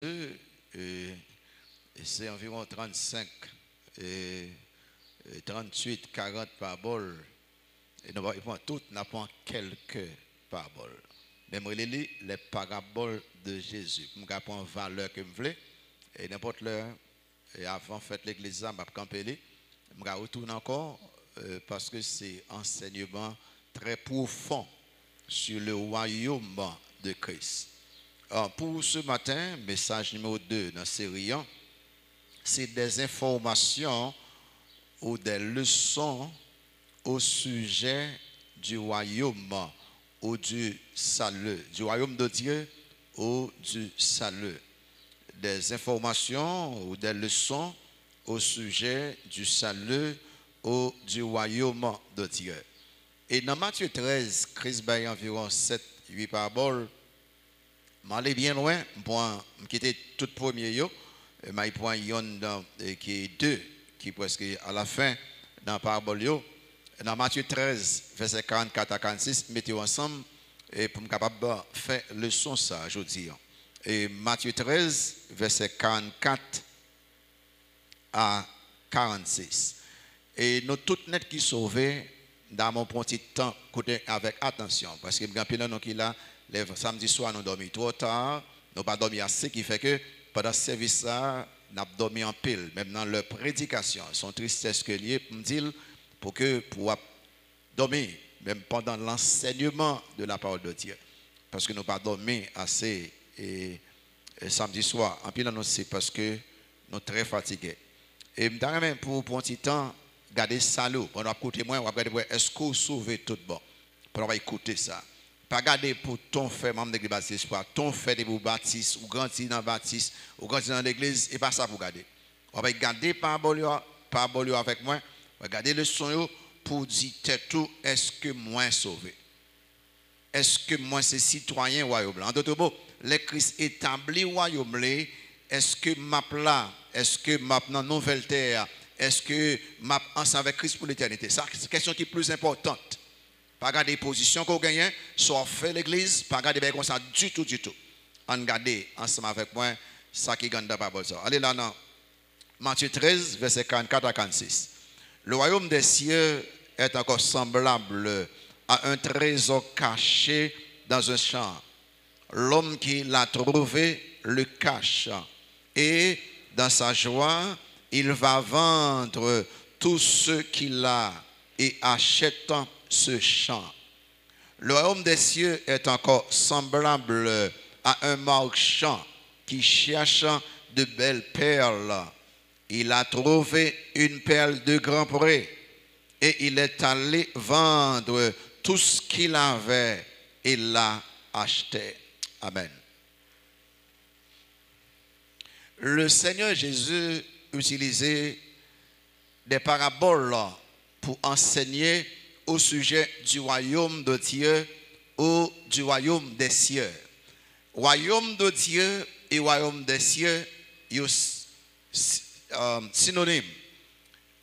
et c'est environ 35 et 38, 40 paraboles. Et nous allons toutes, nous avons quelques paraboles. Mais moi, les paraboles de Jésus. Je vais prendre valeur que je veux. Et n'importe l'heure, et avant fête l'église, je vais camper. Je vais retourner encore parce que c'est un enseignement très profond sur le royaume de Christ. Alors, pour ce matin, message numéro 2 dans la série, c'est des informations ou des leçons au sujet du royaume ou du salut, du royaume de Dieu ou du salut. Des informations ou des leçons au sujet du salut ou du royaume de Dieu. Et dans Matthieu 13, Christ baille environ 7-8 paraboles. Je vais aller bien loin pour quitter tout premier. Je vais prendre qui est 2, qui est presque à la fin dans la parabole. Dans Matthieu 13, verset 44 à 46, mettez-vous ensemble et pour me capable de faire leçon ça aujourd'hui. Et Matthieu 13, verset 44 à 46. Et nous tous net qui sauvés dans mon petit temps, écoutez avec attention, parce que nous qui là, le samedi soir, nous dormons trop tard, nous pas dormi assez, qui fait que pendant ce service là, nous avons dormi en pile, même dans leur prédication, son tristesse que lié pour me dire pour que pour dormir, même pendant l'enseignement de la parole de Dieu, parce que nous pas dormi assez et samedi soir, en pile c'est parce que nous sommes très fatigués. Et même pour un petit temps, garder salaud, pendant écouter moi, on va regarder est-ce que vous sauvez tout bon, pendant écouter ça. Pas garder pour ton fait membre de l'église baptiste, ton fait de vous baptiste, ou grandir dans le baptiste, ou grandir dans l'église, et pas ça pour garder. On va garder parabole avec moi, on va garder le son pour dire tout, est-ce que moi sauvé? Est-ce que moi c'est citoyen royaume? En d'autres mots, le Christ établi royaume, est-ce que m'a là, est-ce que m'a dans nouvelle terre, est-ce que m'a ensemble avec Christ pour l'éternité? Ça, c'est une question qui est plus importante. Pas garder position qu'on gagne, soit fait l'église, pas garder comme ça du tout. On garde ensemble avec moi ça qui gagne dans la parole. Allez là, non. Matthieu 13, verset 44 à 46. Le royaume des cieux est encore semblable à un trésor caché dans un champ. L'homme qui l'a trouvé le cache. Et dans sa joie, il va vendre tout ce qu'il a et achète ce champ. Le royaume des cieux est encore semblable à un marchand qui cherche de belles perles. Il a trouvé une perle de grand prix et il est allé vendre tout ce qu'il avait et l'a acheté. Amen. Le Seigneur Jésus utilisait des paraboles pour enseigner au sujet du royaume de Dieu ou du royaume des cieux. Royaume de Dieu et royaume des cieux, sont synonymes.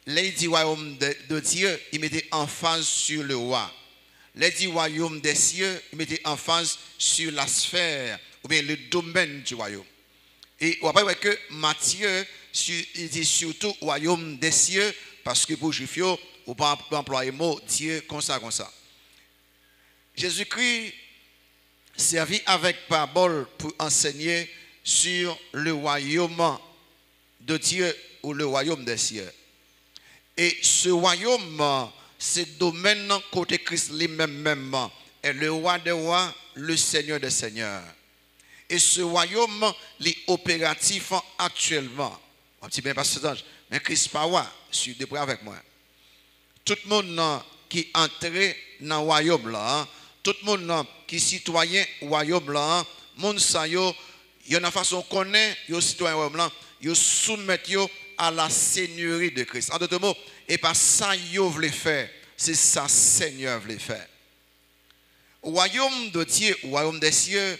Les dit royaume de Dieu, il mettait emphase sur le roi. Les dit royaume des cieux, il mettait emphase sur la sphère ou bien le domaine du royaume. Et on va voir que Matthieu, il dit surtout royaume des cieux, parce que pour Juifs, ou pas employer le mot Dieu comme ça. Jésus-Christ servit avec parabole pour enseigner sur le royaume de Dieu ou le royaume des cieux. Et ce royaume, ce domaine côté Christ lui-même est le roi des rois, le Seigneur des seigneurs. Et ce royaume est opératif actuellement. Un petit peu passage, mais Christ pas roi, suis de près avec moi. Tout le monde qui entre dans le royaume là, tout le monde qui est citoyen royaume là, monde ça yo, il y a une façon qu'on est, yo citoyen royaume là, yo soumettent yo à la seigneurie de Christ. En d'autres mots, et pas ça yo veut faire, c'est ça Seigneur veut faire. Royaume de Dieu, royaume des cieux,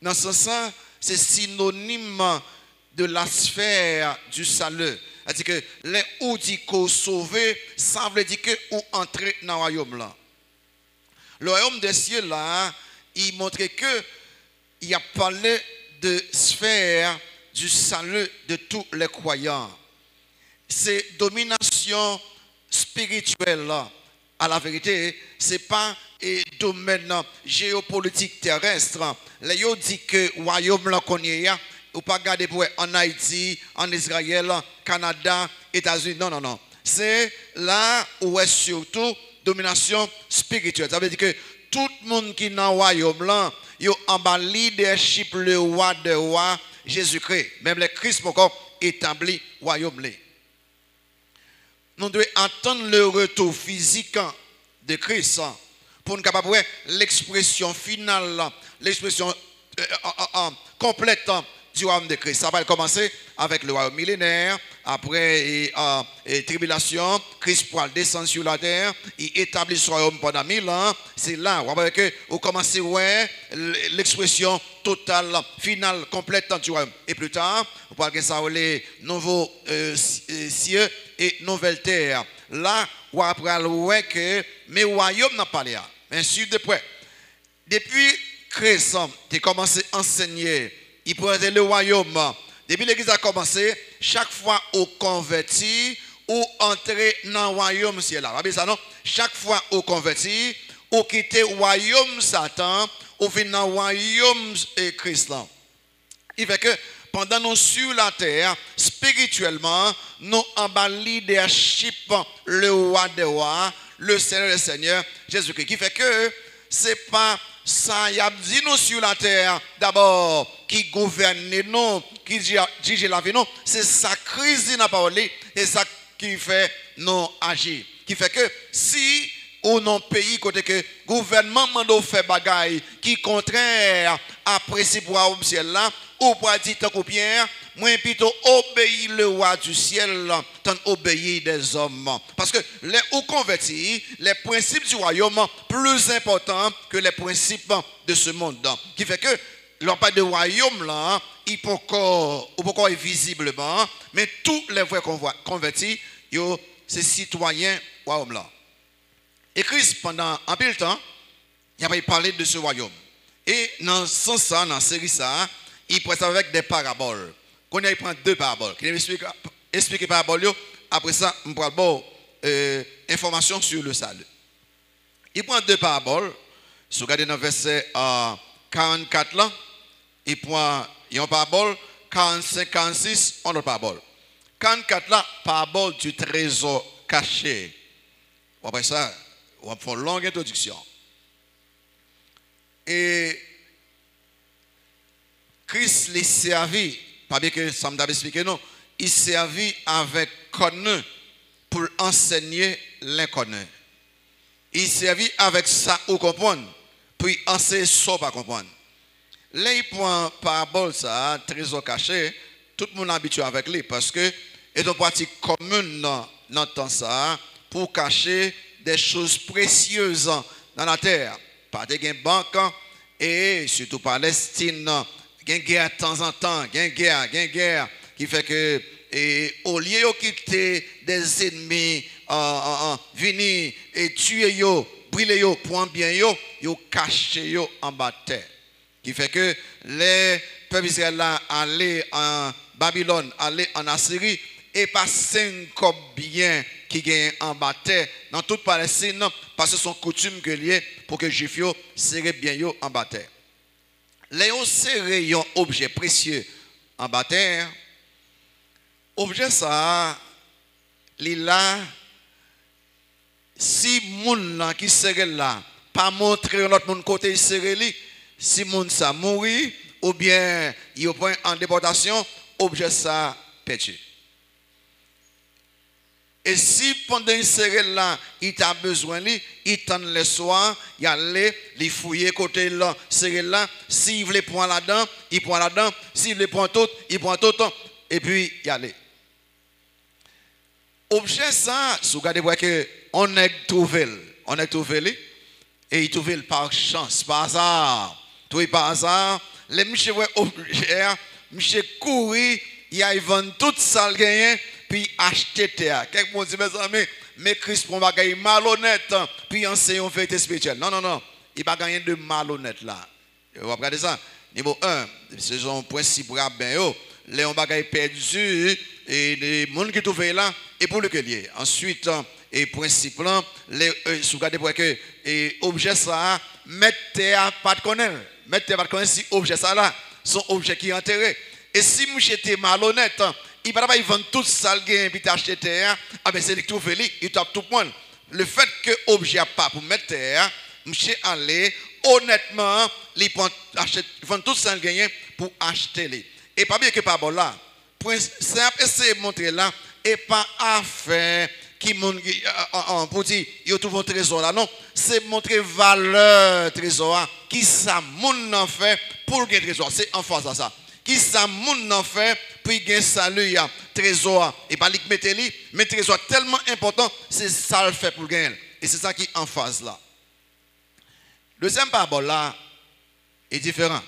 dans ce sens, c'est synonyme de la sphère du salut. C'est-à-dire que les ou dit qu'on sauvé, ça veut dire que ou entrer dans le royaume là. Le royaume des cieux là, il montre que il a parlé de sphère du salut de tous les croyants. C'est domination spirituelle là. À la vérité, ce n'est pas un domaine géopolitique terrestre. Les gens disent que le royaume là qu'on y a, ou pas garder pour en Haïti, en Israël, Canada, États-Unis. Non, non, non. C'est là où est surtout domination spirituelle. Ça veut dire que tout le monde qui est dans le royaume là, il en bas leadership le roi de roi Jésus-Christ. Même les Christ encore établi le royaume là. Nous devons attendre le retour physique de Christ pour nous capable l'expression finale, l'expression complète du royaume de Christ. Ça va commencer avec le royaume millénaire, après tribulation, Christ pourra descendre sur la terre, il établit son royaume pendant 1000 ans. C'est là que vous commencez l'expression totale, finale, complète du royaume. Et plus tard, vous parlez ça les nouveaux cieux et nouvelle terre. Là, on après que mes royaumes n'ont pas l'air. Bien sûr, depuis Christ a commencé à enseigner, il prenait le royaume. Depuis l'église a commencé, chaque fois on convertit ou entrer dans le royaume ciel là. Ça non? Chaque fois on convertit, on quitte le royaume Satan, on vient dans le royaume Christ là. Il fait que pendant nous sur la terre, spirituellement, nous en bas leadership, le roi des rois, le Seigneur des seigneurs, Jésus-Christ. Qui fait que c'est pas ça, il a dit nous sur la terre, d'abord, qui gouverne nous, qui dirige la vie, non. C'est sa crise dans la parole, et ça qui fait nous agir. Qui fait que si ou non pays côté que gouvernement mando fait bagaille qui contraire à principe roi au ciel là ou pour dire tant que Pierre moi plutôt obéir le roi du ciel tant obéir des hommes parce que les ou convertis les principes du royaume plus importants que les principes de ce monde qui fait que l'on pas de royaume là il peut encore visiblement mais tous les vrais convertis c'est citoyens royaume là. Et Christ, pendant un peu de temps, il a parlé de ce royaume. Et dans ce sens-là, dans cette série, il présente avec des paraboles. Quand il prend deux paraboles, il explique les paraboles, après ça, on prend information sur le salut. Il prend deux paraboles. Si vous regardez dans le verset 44, là, il prend une parabole, 45-46, une autre parabole. 44, là, parabole du trésor caché. Après ça, on va faire une longue introduction. Et Christ les servit, pas bien que ça m'a expliqué, non, il servit avec connu pour enseigner l'inconnu. Il servit avec ça ou comprendre, puis enseigner ça pas comprendre. Là, il prend parabole, ça, trésor caché, tout le monde est habitué avec lui parce que c'est une pratique commune dans le temps ça pour cacher des choses précieuses dans la terre. Pas de banque et surtout Palestine, il y a une guerre de temps en temps, il y a une guerre qui fait que au lieu de quitter des ennemis, venir et tuer yo, brûler yo, prendre bien yo caché yo en bas de terre. Qui fait que les peuples israéliens allaient en Babylone, allaient en Assyrie et pas 5 bien qui gagnent en bas de terre dans toute Palestine parce que c'est son coutume que lié pour que les Juifs serrent bien yo en bas de terre. Les serré un objet précieux en bas de terre. Objet ça, là, si moun qui serré là, pas montrer l'autre moun côté serré li, si moun ça mourit ou bien il prend en déportation, objet ça perdu. Et si pendant une serré là, il a besoin de il tend le soir, il allait, il fouiller côté là, serré là, s'il veut prendre là-dedans, il prend là-dedans, s'il veut prendre tout, il prend tout, et puis il allait. Objet ça, si vous regardez, vous voyez que on est trouvé, et il trouve par chance, par hasard. Tout par hasard, les monsieur voient objet, monsieur courir, il a vendu tout ça gagné, puis acheter terre. Quelqu'un dit mes amis, mais Christ prend bagaille malhonnête, puis enseigne une vérité spirituelle. Non, non, non, il va gagner de malhonnête là. Vous regardez ça. Numéro 1, c'est un principe rabbin, les on bagaille perdu et les gens qui trouvent là et pour le lié. Ensuite, et principe là, les sous garder pour que et objet ça mettez à pas de connaître, mettez pas de connaître si objet ça là son objet qui est enterré. Et si monsieur était malhonnête, il va pas vendre tout ça le gain puis t'acheter terre, ah ben c'est lui qui trouve lui, il tape tout le monde. Le fait que objet pas pour mettre terre, monsieur aller honnêtement, il prend achète vend tout ça le gain pour acheter les. Et pas bien que pas bon là. Simple essayer de montrer là et pas affaire qui pour dire il trouve un trésor là non, c'est montrer valeur trésor qui ça moun en fait pour gagner trésor, c'est en face à ça. Qui ça moun en fait pour gagner salut trésor et pas li mettre li, mais trésor tellement important, c'est ça le fait pour gagner et c'est ça qui est en face là. Deuxième parabole là est différent.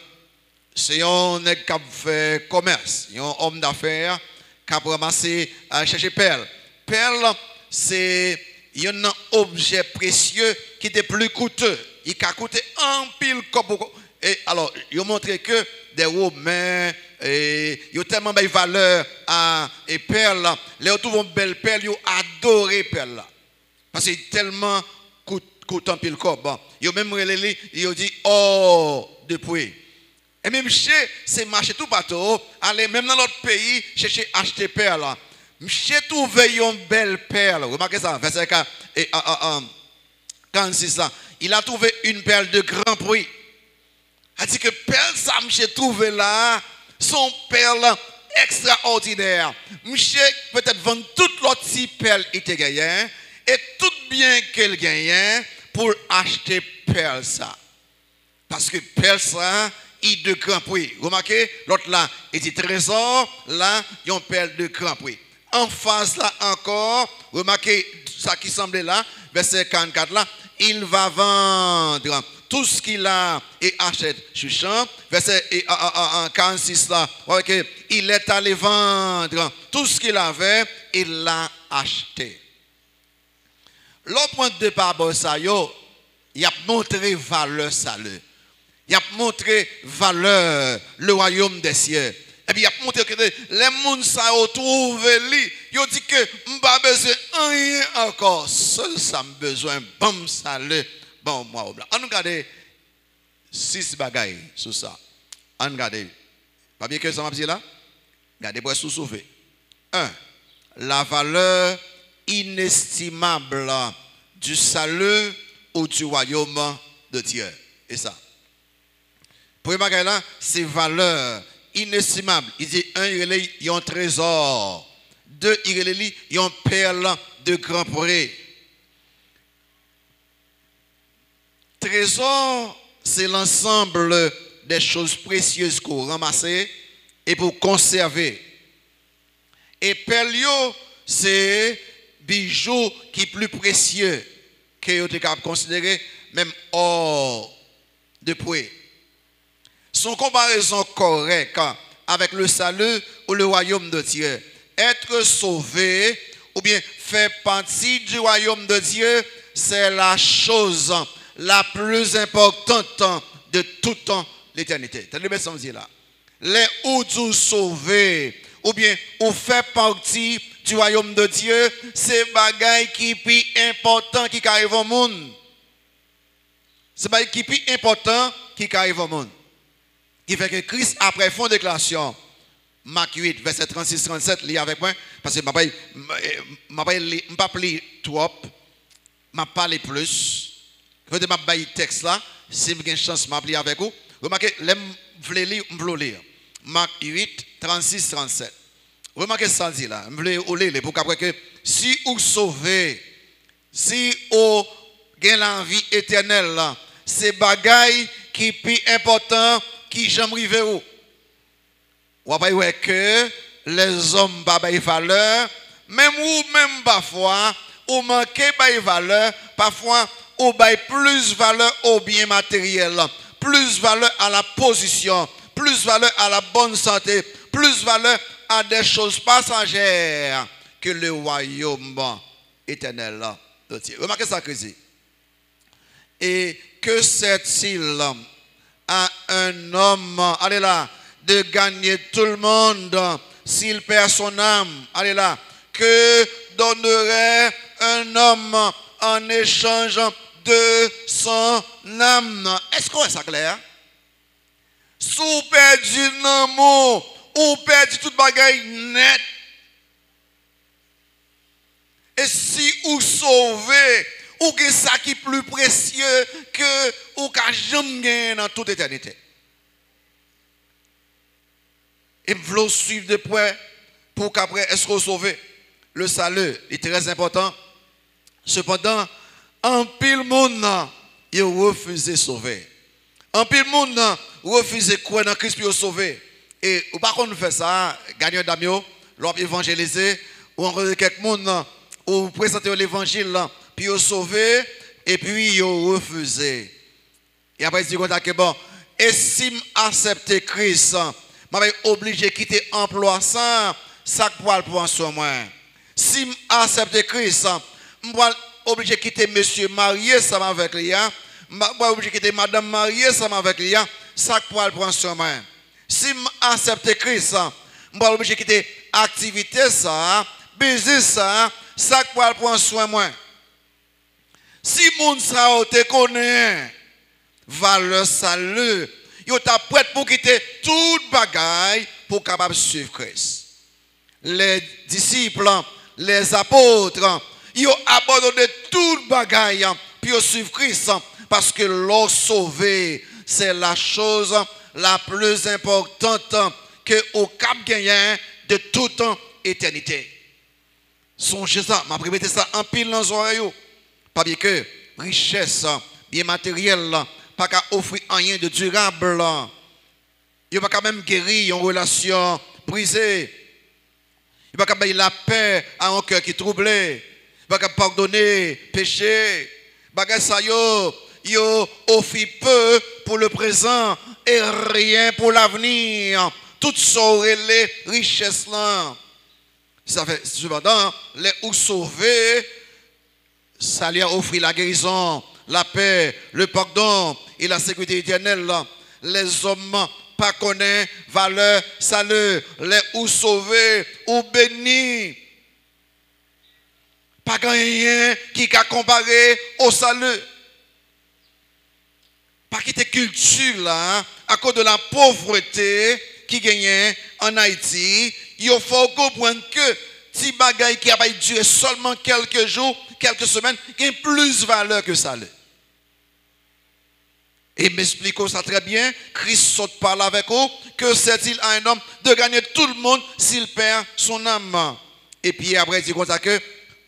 C'est un nèg qui fait commerce, un homme d'affaires qui a ramassé à chercher perles. Perles, c'est un objet précieux qui était plus coûteux. Il a coûté un pile et alors, il a montré que des Romains, ils ont tellement de valeur à et perles. Les autres ont belle perle, ils ont adoré perles. Parce que tellement coûte un pile cob. Ils ont même relé, ils ont dit oh depuis. Et même chez ces marchés tout bateau, aller même dans l'autre pays chercher acheter perles. Monsieur trouvé une belle perle. Remarquez ça, verset 46 là. Il a trouvé une perle de grand prix. Il dit que perle ça monsieur trouvé là, son perle extraordinaire. Monsieur peut-être vendre toute l'autre si perle était gagné et tout bien qu'elle gagne pour acheter perle ça. Parce que perle ça il de grand prix. Remarquez, l'autre là, il dit trésor, là, il y a une perle de grand prix. En face là encore, remarquez ça qui semblait là, verset 44 là, il va vendre tout ce qu'il a et achète sur le champ. Verset 46 là, remarquez, il est allé vendre tout ce qu'il avait, il l'a acheté. L'autre point de parabole ça, il a montré valeur salut. Il a montré valeur le royaume des cieux. Et puis il a montré que les gens ça trouvé lui, il a dit que m'pas besoin rien encore, seul ça me besoin bon salut, bon moi. On regarde 6 bagailles sur ça. On regarde. Pas bien que ça m'a dit là. Regardez pour sous-sauver. 1. La valeur inestimable du salut ou du royaume de Dieu. Et ça. Premier bagage là, c'est valeur inestimable. Il dit 1, il y a un trésor. 2, il y a une perle de grand prix. Trésor, c'est l'ensemble des choses précieuses qu'on ramasse et pour conserver. Et perle, c'est bijoux qui sont plus précieux que vous pouvez considérer, même or de prix. Son comparaison correcte avec le salut ou le royaume de Dieu. Être sauvé ou bien faire partie du royaume de Dieu, c'est la chose la plus importante de toute l'éternité. T'as le ça me dit là. Les ou du sauvé ou bien ou faire partie du royaume de Dieu, c'est bagaille qui plus important qui arrive au monde. C'est bagaille qui plus important qui arrive au monde. Qui fait que Christ, après font déclaration, Marc 8, verset 36-37, lit avec moi, parce que je ne vais pas lire trop, je vais parler plus. Je vais pas lire le texte là, si j'ai une chance de lire avec vous. Remarquez, je vais lire. Marc 8, 36-37. Remarquez ça dit là, je vais lire pour que si vous sauvez, si vous avez la vie éternelle, c'est bagaille qui est plus important qui j'aime river où. Ou après que les hommes pas de valeur, même ou même parfois, ou manquer de valeur, parfois ou bail plus valeur au bien matériel, plus valeur à la position, plus valeur à la bonne santé, plus valeur à des choses passagères que le royaume éternel de Dieu. Remarquez ça que c'est. Et que c'est-il à un homme, allez là, de gagner tout le monde s'il perd son âme? Allez là, que donnerait un homme en échange de son âme? Est-ce qu'on est ça clair? Si vous perdez l'amour, ou perdez toute bagaille net, et si vous sauvez, ou que ça qui est plus précieux que ou qu'à jamais dans toute éternité. Et vous suivre de près pour qu'après est-ce que vous sauvez. Le salut est très important. Cependant, en pile monde, il refuse de sauver. En pile monde, refuse de croire dans Christ pour sauver. Et par contre, nous faisons ça, gagnons d'amio, l'on évangéliser, ou encore quelqu'un ou présenter l'évangile, puis vous sauver, et puis vous refusez. Et après, il dit que bon, et si j'accepte Christ, je suis obligé de quitter l'emploi ça pour prendre sur moi. Si j'accepte Christ, je suis obligé de quitter monsieur marié ça avec lui, je suis obligé de quitter madame mariée ça avec lui, ça pour prendre sur moi. Si j'accepte Christ, je suis obligé de quitter l'activité ça, business ça pour prendre soin moi. Si moun sa te connaît valeur salut, yo ta prêt pour quitter toute bagaille pour capable suivre Christ. Les disciples, les apôtres, ils ont abandonné toute bagaille pour suivre Christ parce que leur sauver, c'est la chose la plus importante que au cap gagné de toute éternité. Songez ça, m'a répété ça en pile dans les oreilles. Pas bien que richesse, bien matériel, pas qu'à offrir rien de durable. Il n'y a pas quand même guérir une relation brisée. Il n'y a pas qu'à la paix à un cœur qui est troublé. Il n'y a pas qu'à pardonner péché. Bagay ça yo offre peu pour le présent et rien pour l'avenir. Toutes sont les richesses là. Ça fait cependant les ou sauvés, ça lui a offert la guérison, la paix, le pardon et la sécurité éternelle. Les hommes pas connaissent valeur, salut, les ou sauvés ou bénis. Pas rien qui a comparé au salut. Pas quitter culture là, à cause de la pauvreté qui gagne en Haïti, il faut comprendre que si bagaille qui a duré seulement quelques jours, quelques semaines, qui a plus valeur que ça. Et m'explique ça très bien, Christ saute parle avec vous, que c'est-il à un homme de gagner tout le monde s'il perd son âme. Et puis après, il dit comme ça que,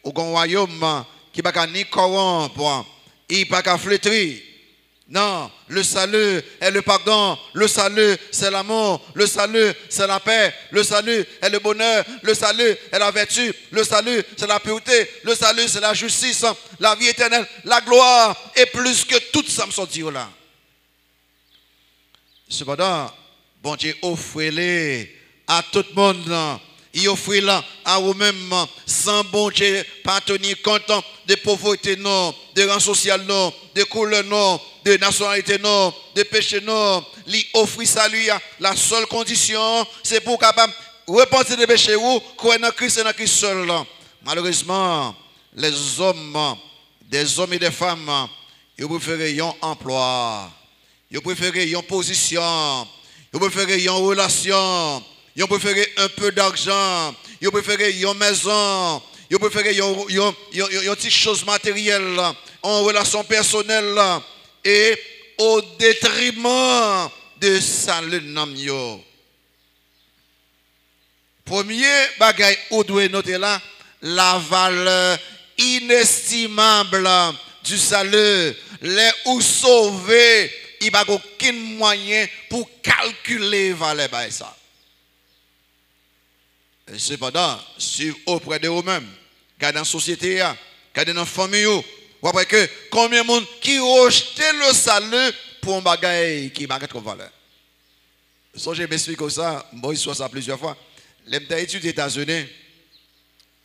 au grand royaume, qui ne va pas ni corrompre, il ne va pas flétrir. Non, le salut est le pardon, le salut c'est l'amour, le salut c'est la paix, le salut est le bonheur, le salut est la vertu, le salut c'est la pureté, le salut c'est la justice, la vie éternelle, la gloire et plus que tout ça me sortit là. Cependant, bon Dieu offre-les à tout le monde. Il offre là à vous-même sans bon Dieu pas tenir compte de pauvreté non, de rang social non, de couleur non, de nationalité non, de péché non. Il offre ça lui la seule condition c'est pour capable repentir des péchés ou croire dans Christ et dans Christ seul. Malheureusement, les hommes, des hommes et des femmes, ils préfèrent un emploi, ils préfèrent une position, ils préfèrent une relation. Ils préfèrent un peu d'argent, ils préfèrent une maison, ils préfèrent une petite chose matérielle, en relation personnelle, et au détriment de salut nam yo. Premier bagay ou doit noter là, la valeur inestimable du salut, les ou sauver, il n'y a aucun moyen pour calculer la valeur de ça. Cependant, suivez auprès de vous-même, regardez dans la société, regardez dans la famille, vous voyez que combien de monde qui rejette le salut pour un bagage qui n'a pas de valeur. Si je m'explique comme ça, moi je ça plusieurs fois. J'ai étudié aux États-Unis,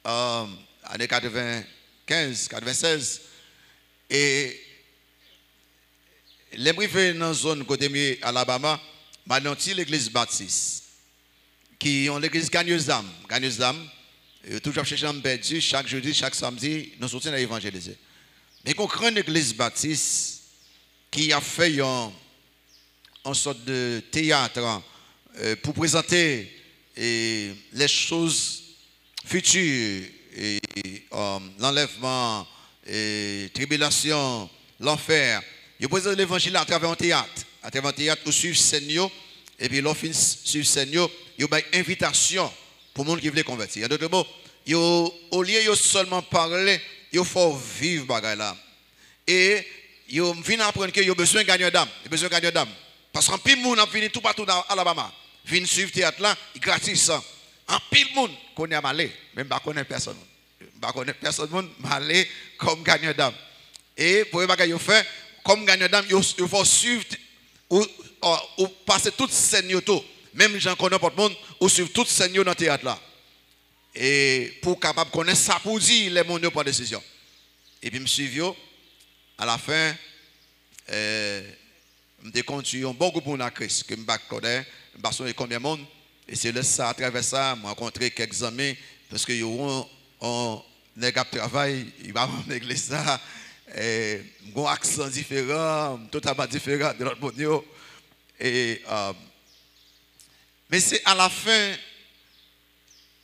années 95, 96, et les privés dans la zone côté Alabama, maintenant l'église baptiste, qui ont l'église gagneuse d'âme, toujours chercher un perdu, chaque jeudi, chaque samedi, nous sortons à évangéliser. Mais qu'on crée une église baptiste qui a fait en sorte de théâtre pour présenter les choses futures, l'enlèvement, tribulation, l'enfer. Il présente l'évangile à travers un théâtre. À travers un théâtre, vous suivez Seigneur, et puis l'offre suivre Seigneur, il y a une invitation pour les gens qui veulent convertir. En d'autres mots, au lieu de seulement parler, il faut vivre bagaille là. Et il vient apprendre qu'il y a besoin de gagner d'âme. Il y a besoin de gagner d'âme. Parce qu'en pile monde a fini tout partout dans Alabama. Vient suivre théâtre là, il gratis. En pile monde connaît malé, même pas connaît personne. Pas connaît personne malé comme gagnant d'âme. Et pour les bagages fait comme gagnant d'âme, il faut suivre ou passer toute scène tout. Même gens connaissent pas le monde ou suivre toute scène dans le théâtre là. Et pour capable connaître ça pour dire les mondes prennent décision. Et puis me suivre à la fin me conduit un bon groupe pour la Christ que me connais, me combien de monde et c'est là ça à travers ça me rencontrer quelques amis parce que on les gars travail, il va dans l'église ça et un accent différent, totalement différent de l'autre monde et mais c'est à la fin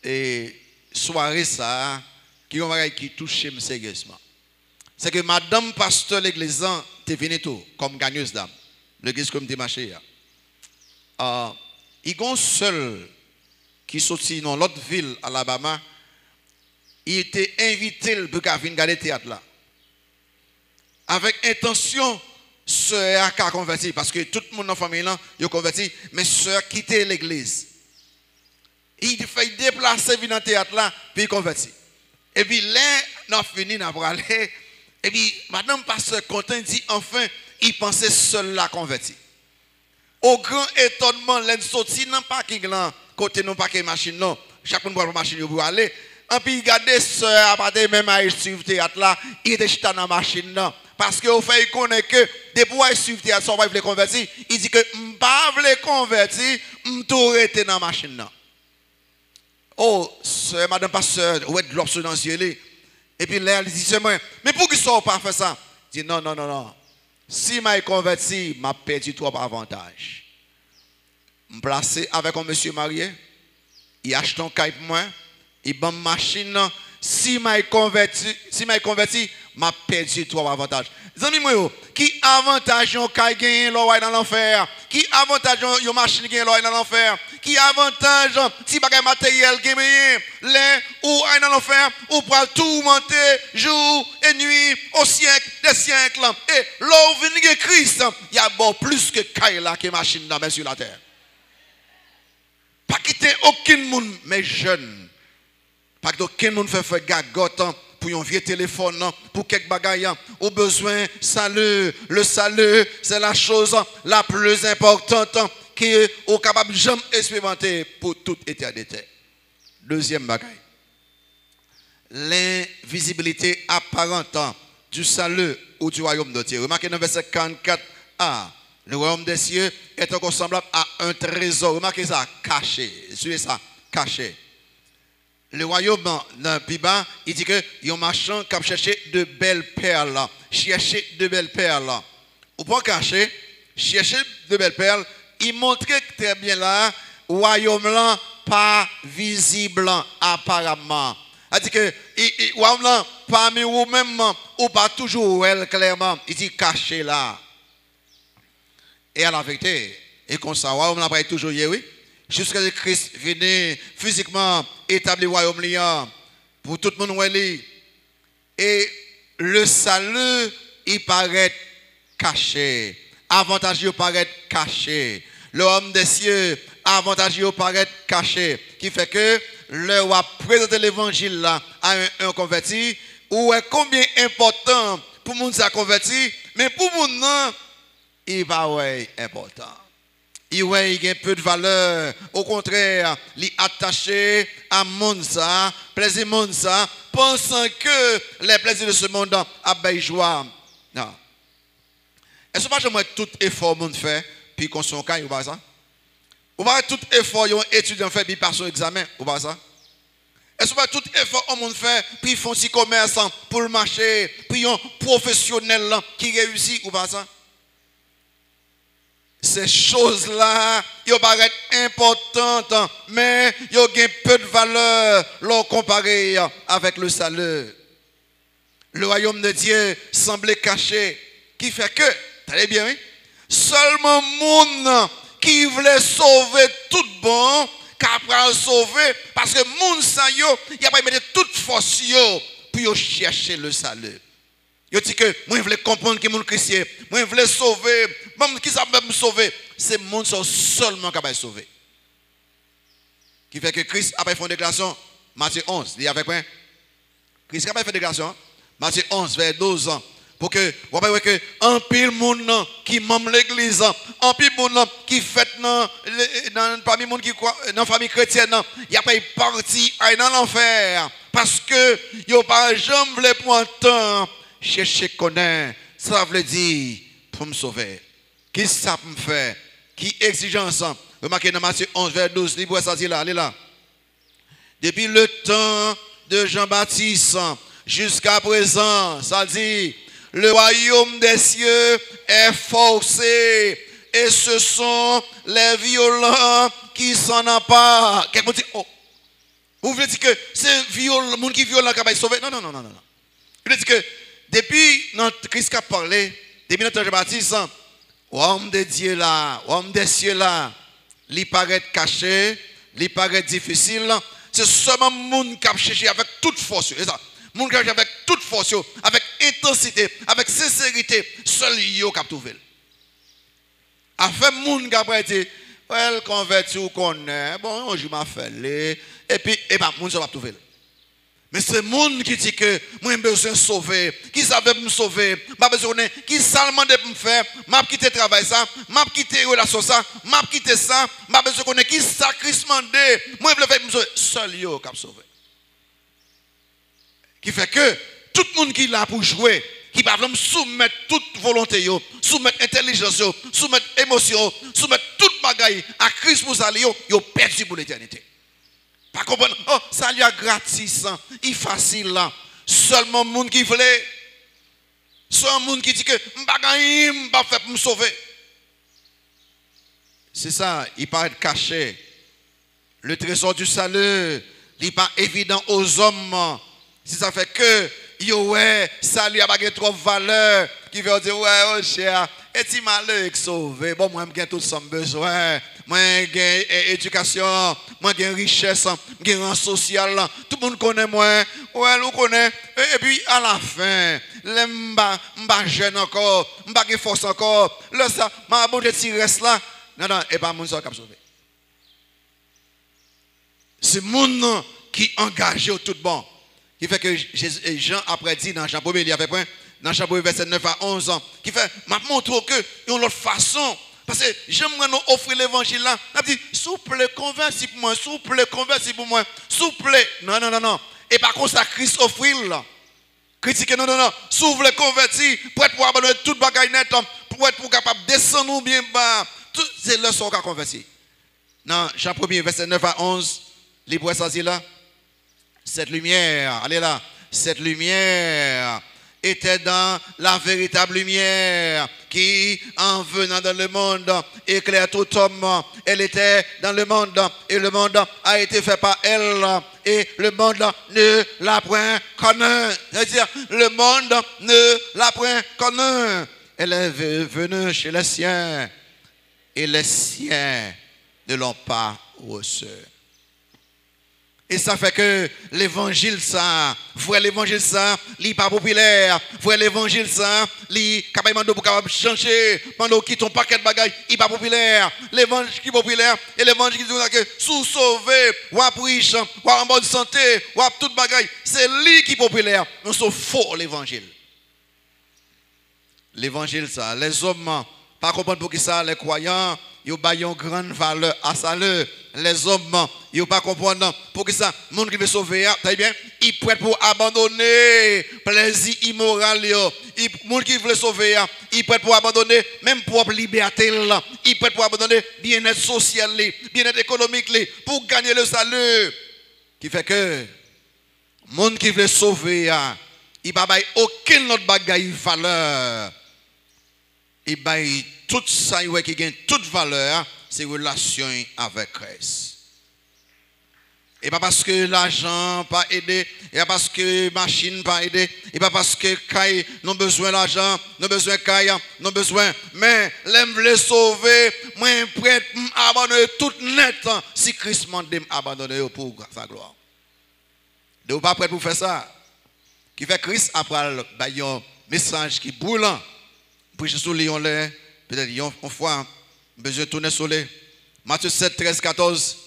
et soirée ça qui touche sérieusement. C'est que madame pasteur l'église est venue tout comme gagneuse d'âme. L'église comme des marchés. Il y a un seul qui sortit dans l'autre ville Alabama. Il était invité pour venir regarder le théâtre là. Avec intention sœur a converti parce que tout le monde dans la famille là a converti mais sœur quitté l'église. Il fait déplacer dans le théâtre là puis il converti. Et puis là on a fini n'a pas aller et puis madame pasteur content dit enfin il pensait seul la converti. Au grand étonnement l'en sorti dans parking là côté non parking machine non chaque monde prend machine pour aller et puis regardez sœur a pas même à suivre théâtre là il était chita dans machine là parce que au fait il connaît que depuis qu'il suivre théâtre ça va veut convertir il dit que m'pas veut convertir m'tou rester dans machine là. Oh sœur madame pasteur ouais de l'obs dans le ciel et puis là elle dit c'est moi mais pour qui ça pas faire ça dit non si m'a converti m'a perdu trop avantage me placer avec un monsieur marié il achète un caille pour moi il ban machine si m'a converti m'a perdu trop avantage. Les amis moi qui avantage on caille gagner l'oreille dans l'enfer qui avantage on machine gagner l'oreille dans l'enfer qui avantage si bagay matériel gagner les ou aille dans l'enfer ou pour tout monter jour et nuit au siècle des siècles et l'eau venir Christ il y a bon plus que caille là que machine dans sur la terre. Pas quitter aucun monde mais jeune. Pas qu'aucun monde fait gagote pour un vieux téléphone, pour quelques bagailles, au besoin salut. Le salut, c'est la chose la plus importante qui est capable de jamais expérimenter pour toute éternité. Deuxième bagaille. L'invisibilité apparente du salut ou du royaume de Dieu. Remarquez dans le verset 44a. Le royaume des cieux est encore semblable à un trésor. Remarquez ça, caché. Suivez ça, caché. Le royaume dans Biba, il dit que il y a un marchand qui a cherché de belles perles. Chercher de belles perles. Ou pas cacher, chercher de belles perles. Il montrait très bien là, le royaume là, pas visible apparemment. Il dit que le royaume là, parmi vous-même, ou pas toujours clairement. Il dit caché là. Et à la vérité, et comme ça, le royaume là, pas toujours oui. Jusqu'à ce que Christ vienne physiquement établir le royaume pour tout le monde. Et le salut, il paraît caché. Avantageux paraît caché. L'homme des cieux, avantageux paraît caché. Qui fait que le roi présenter l'évangile là à un converti, ou est combien important pour le monde à converti, mais pour le monde, il va être important. Il y a un peu de valeur. Au contraire, il est attaché à Monza, plaisir Monza, pensant que les plaisirs de ce monde a joie. Non. Est-ce que pas tout effort monde fait puis qu'on son cas ou pas ça? Ou pas tout effort un étudiant fait puis passe son examen ou pas ça? Est-ce que pas tout effort on monde fait puis font si commerce pour le marché puis un professionnel qui réussit ou pas ça? Ces choses-là, ils paraissent importantes, mais ils ont peu de valeur lorsqu'on comparé avec le salut. Le royaume de Dieu semblait caché, qui fait que, très bien, oui, seulement monde qui voulait sauver tout bon, qu'après sauver, parce que monde ça yo, il a pas mis toute force yo pour chercher le salut. Yo dit que moi je voulais comprendre que mon chrétien, moi je voulais sauver, même qui ça me sauver, c'est monde seulement capable de sauver. Qui fait que Christ a fait une déclaration Matthieu 11, il y avait quoi? Christ a fait une déclaration Matthieu 11 vers 12 ans pour que vous voyez que un pile monde qui membre l'église, un pile monde qui fait dans parmi monde qui croit dans famille chrétienne, il a pas parti dans l'enfer parce que yo pas jamais voulu prendre temps chercher connaître, ça veut dire pour me sauver. Qui ça me fait? Qui exigence? Remarquez dans Matthieu 11, vers 12, libre ça dit là, allez là. Depuis le temps de Jean-Baptiste jusqu'à présent, ça dit, le royaume des cieux est forcé et ce sont les violents qui s'en emparent. Quelqu'un dit, oh, vous voulez dire que c'est le monde qui est violent qui va sauver? Non. Vous voulez dire que depuis notre Christ a parlé, depuis notre Jean-Baptiste, l'homme de Dieu là, l'homme des cieux là, il paraît caché, il paraît difficile. C'est seulement le monde qui a cherché avec toute force. C'est ça. Le monde qui a cherché avec toute force, avec intensité, avec sincérité, seul yo qui a trouvé. Afin le monde qui a dit, well, converti ou connaît, bon, je m'en fais et puis, le monde ne va pas trouver. Mais c'est le monde qui dit que moi j'ai besoin de sauver, qui savait me sauver, m'a besoin de qui seulement de me faire, m'a quitté travail ça, m'a quitté relation ça, m'a quitté ça, m'a besoin de qui sacrifice mandé, moi je veux faire me sauver, seul yo qui a sauvé. Qui fait que tout le monde qui est là pour jouer, qui va me soumettre toute volonté yo, soumettre intelligence yo, soumettre émotion, soumettre toute bagaille à Christ pour ça yo perdu pour l'éternité. Pas comprendre, oh, ça lui a gratis, il est facile là. Seulement le monde qui voulait, seulement le monde qui dit que je ne vais pas faire pour me sauver. C'est ça, il paraît caché. Le trésor du salut, il n'est pas évident aux hommes. Si ça fait que, ouais, salut a pas trop de valeur, qui veut dire, ouais, oh cher, et tu m'as sauvé. Bon, moi, j'ai tout sans besoin. Moi, j'ai éducation, moi, j'ai richesse, j'ai rang social. Tout le monde connaît moi. Ouais, nous connaît. Et puis, à la fin, je suis jeune encore, je n'ai pas force encore. Là, ça, ma bonne petit reste là. Non, et pas mon qui a sauvé. C'est mon qui engage au tout bon. Qui fait que Jean après dit dans Jean 1er, il y avait point, dans Jean 1er, verset 9 à 11 ans, qui fait, m'a montré que il y a une autre façon. Parce que j'aimerais nous offrir l'évangile là. On dit, souple, converti pour moi, souple, converti pour moi, souple. Non. Et par contre, ça Christ offrir là. Critiquer, non. Souple, converti, pour être pour abandonner toute bagaille net, pour être capable de descendre bien bas. C'est le sort qu'a converti. Dans Jean 1er, verset 9 à 11, libre ça dit là. Cette lumière, allez là, cette lumière était dans la véritable lumière qui, en venant dans le monde, éclaire tout homme. Elle était dans le monde et le monde a été fait par elle et le monde ne l'a point connu. C'est-à-dire, le monde ne l'a point connu. Elle est venue chez les siens et les siens ne l'ont pas reçu. Et ça fait que l'évangile ça, voir l'évangile ça, il n'est pas populaire. Voir l'évangile ça, il est capable de changer. Pendant qu'il ton paquet de bagages, il n'est pas populaire. L'évangile qui est populaire, et l'évangile qui dit que sous sauvé, ou à riche, ou en bonne santé, ou à tout bagaille, c'est lui qui est populaire. Nous sommes faux l'évangile. L'évangile ça, les hommes, pas comprendre pour qui ça, les croyants, ils ont une grande valeur à ça. Les hommes, ils ne pas comprendre pour que ça, le monde qui veut sauver, très bien, ils prêtent pour abandonner plaisir immoral, Le monde qui veut sauver, il prêt pour abandonner même propre liberté, il prêt pour abandonner bien-être social, bien-être économique, pour gagner le salut. Qui fait que le monde qui veut sauver, il n'y a pas aucun autre bagaille valeur. Il y a tout ça qui gagne toute valeur, c'est relation avec Christ. Et pas parce que l'argent pas aidé, et pas parce que machine pas aidé, et pas parce que Kaye n'ont besoin d'argent, n'ont besoin Kaye, n'ont besoin, mais l'aime les sauver, moi prêt à abandonner tout net si Christ m'a abandonné pour sa gloire. De pas prêt pour faire ça. Qui fait Christ après un message qui brûle, pour sur Lyon peut-être une fois besoin de tourner sur les Matthieu 7, 13, 14.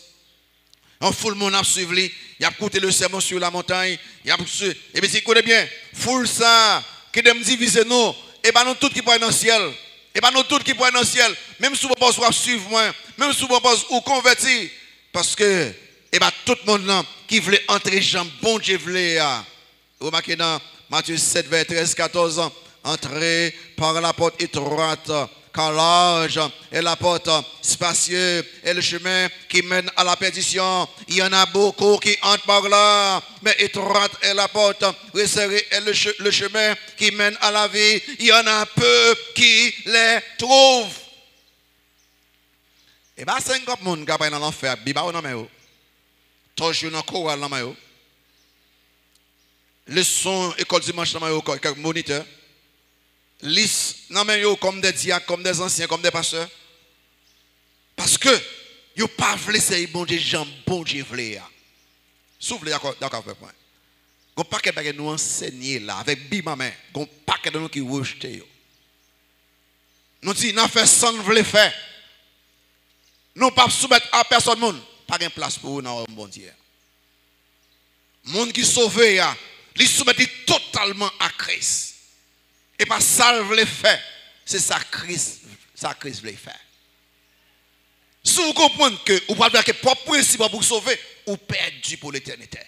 On foule mon a suivi, il a écouté le sermon sur la montagne, il a suivi. Et bien, si vous bien, foule ça, qui me divise nous, et bien nous tous qui pourraient dans le ciel, et bien nous tous qui pourraient dans le ciel, même si vous pensez suivre moi, même si vous pensez ou convertir, parce que, et bien tout le monde qui voulait entrer, Jean, bon Dieu voulait, vous remarquez dans Matthieu 7, vers 13, 14, entrer par la porte étroite. Car large est la porte, spacieux est le chemin qui mène à la perdition. Il y en a beaucoup qui entrent par là, mais étroite est la porte, resserré est le chemin qui mène à la vie. Il y en a peu qui les trouvent. Et bien, 50 personnes qui sont dans l'enfer, Biba ou non, mais toujours dans le chorale, non, mais leçon, école dimanche, non, mais quelques moniteurs. Lisse, non mais yo comme des diacres, comme des anciens, comme des pasteurs. Parce que yo pas voulu c'est bon Dieu, Jean, bon Dieu voulu. Souffle d'accord avec moi. Gon paquet de nous enseigner là avec bi maman, gon paquet de nous qui rejeter yo. Nous dit n'a fait sans voulait faire. Nous pas soumettre à personne monde, pas de place pour dans bon Dieu. Monde qui sauvé ya, li soumettre totalement à Christ. Et pas ça voulait faire, c'est ça Christ voulait faire. Si vous comprenez que vous pouvez faire que propre principe pour sauver, ou perdu pour l'éternité.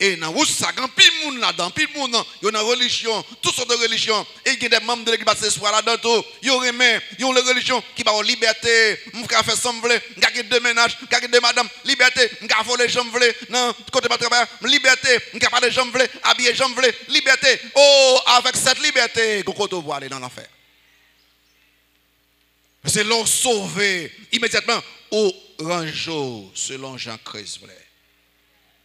Et dans vous ça quand pile monde là-dedans, pile monde il y a une religion, toutes sortes de religions, et il y a des membres de l'église baptiste soir là-dedans, il y a une religion qui va en liberté, on peut faire ça me veut, gagner deux ménages, gagner deux madame, liberté, on peut voler jambes veut, non, côté pas travail, liberté, on peut parler jambes veut, habiller jambes veut, liberté. Oh, avec cette liberté, qu'on peut aller dans l'enfer. C'est l'on sauvé immédiatement au rangeau selon Jean-Christ vrai.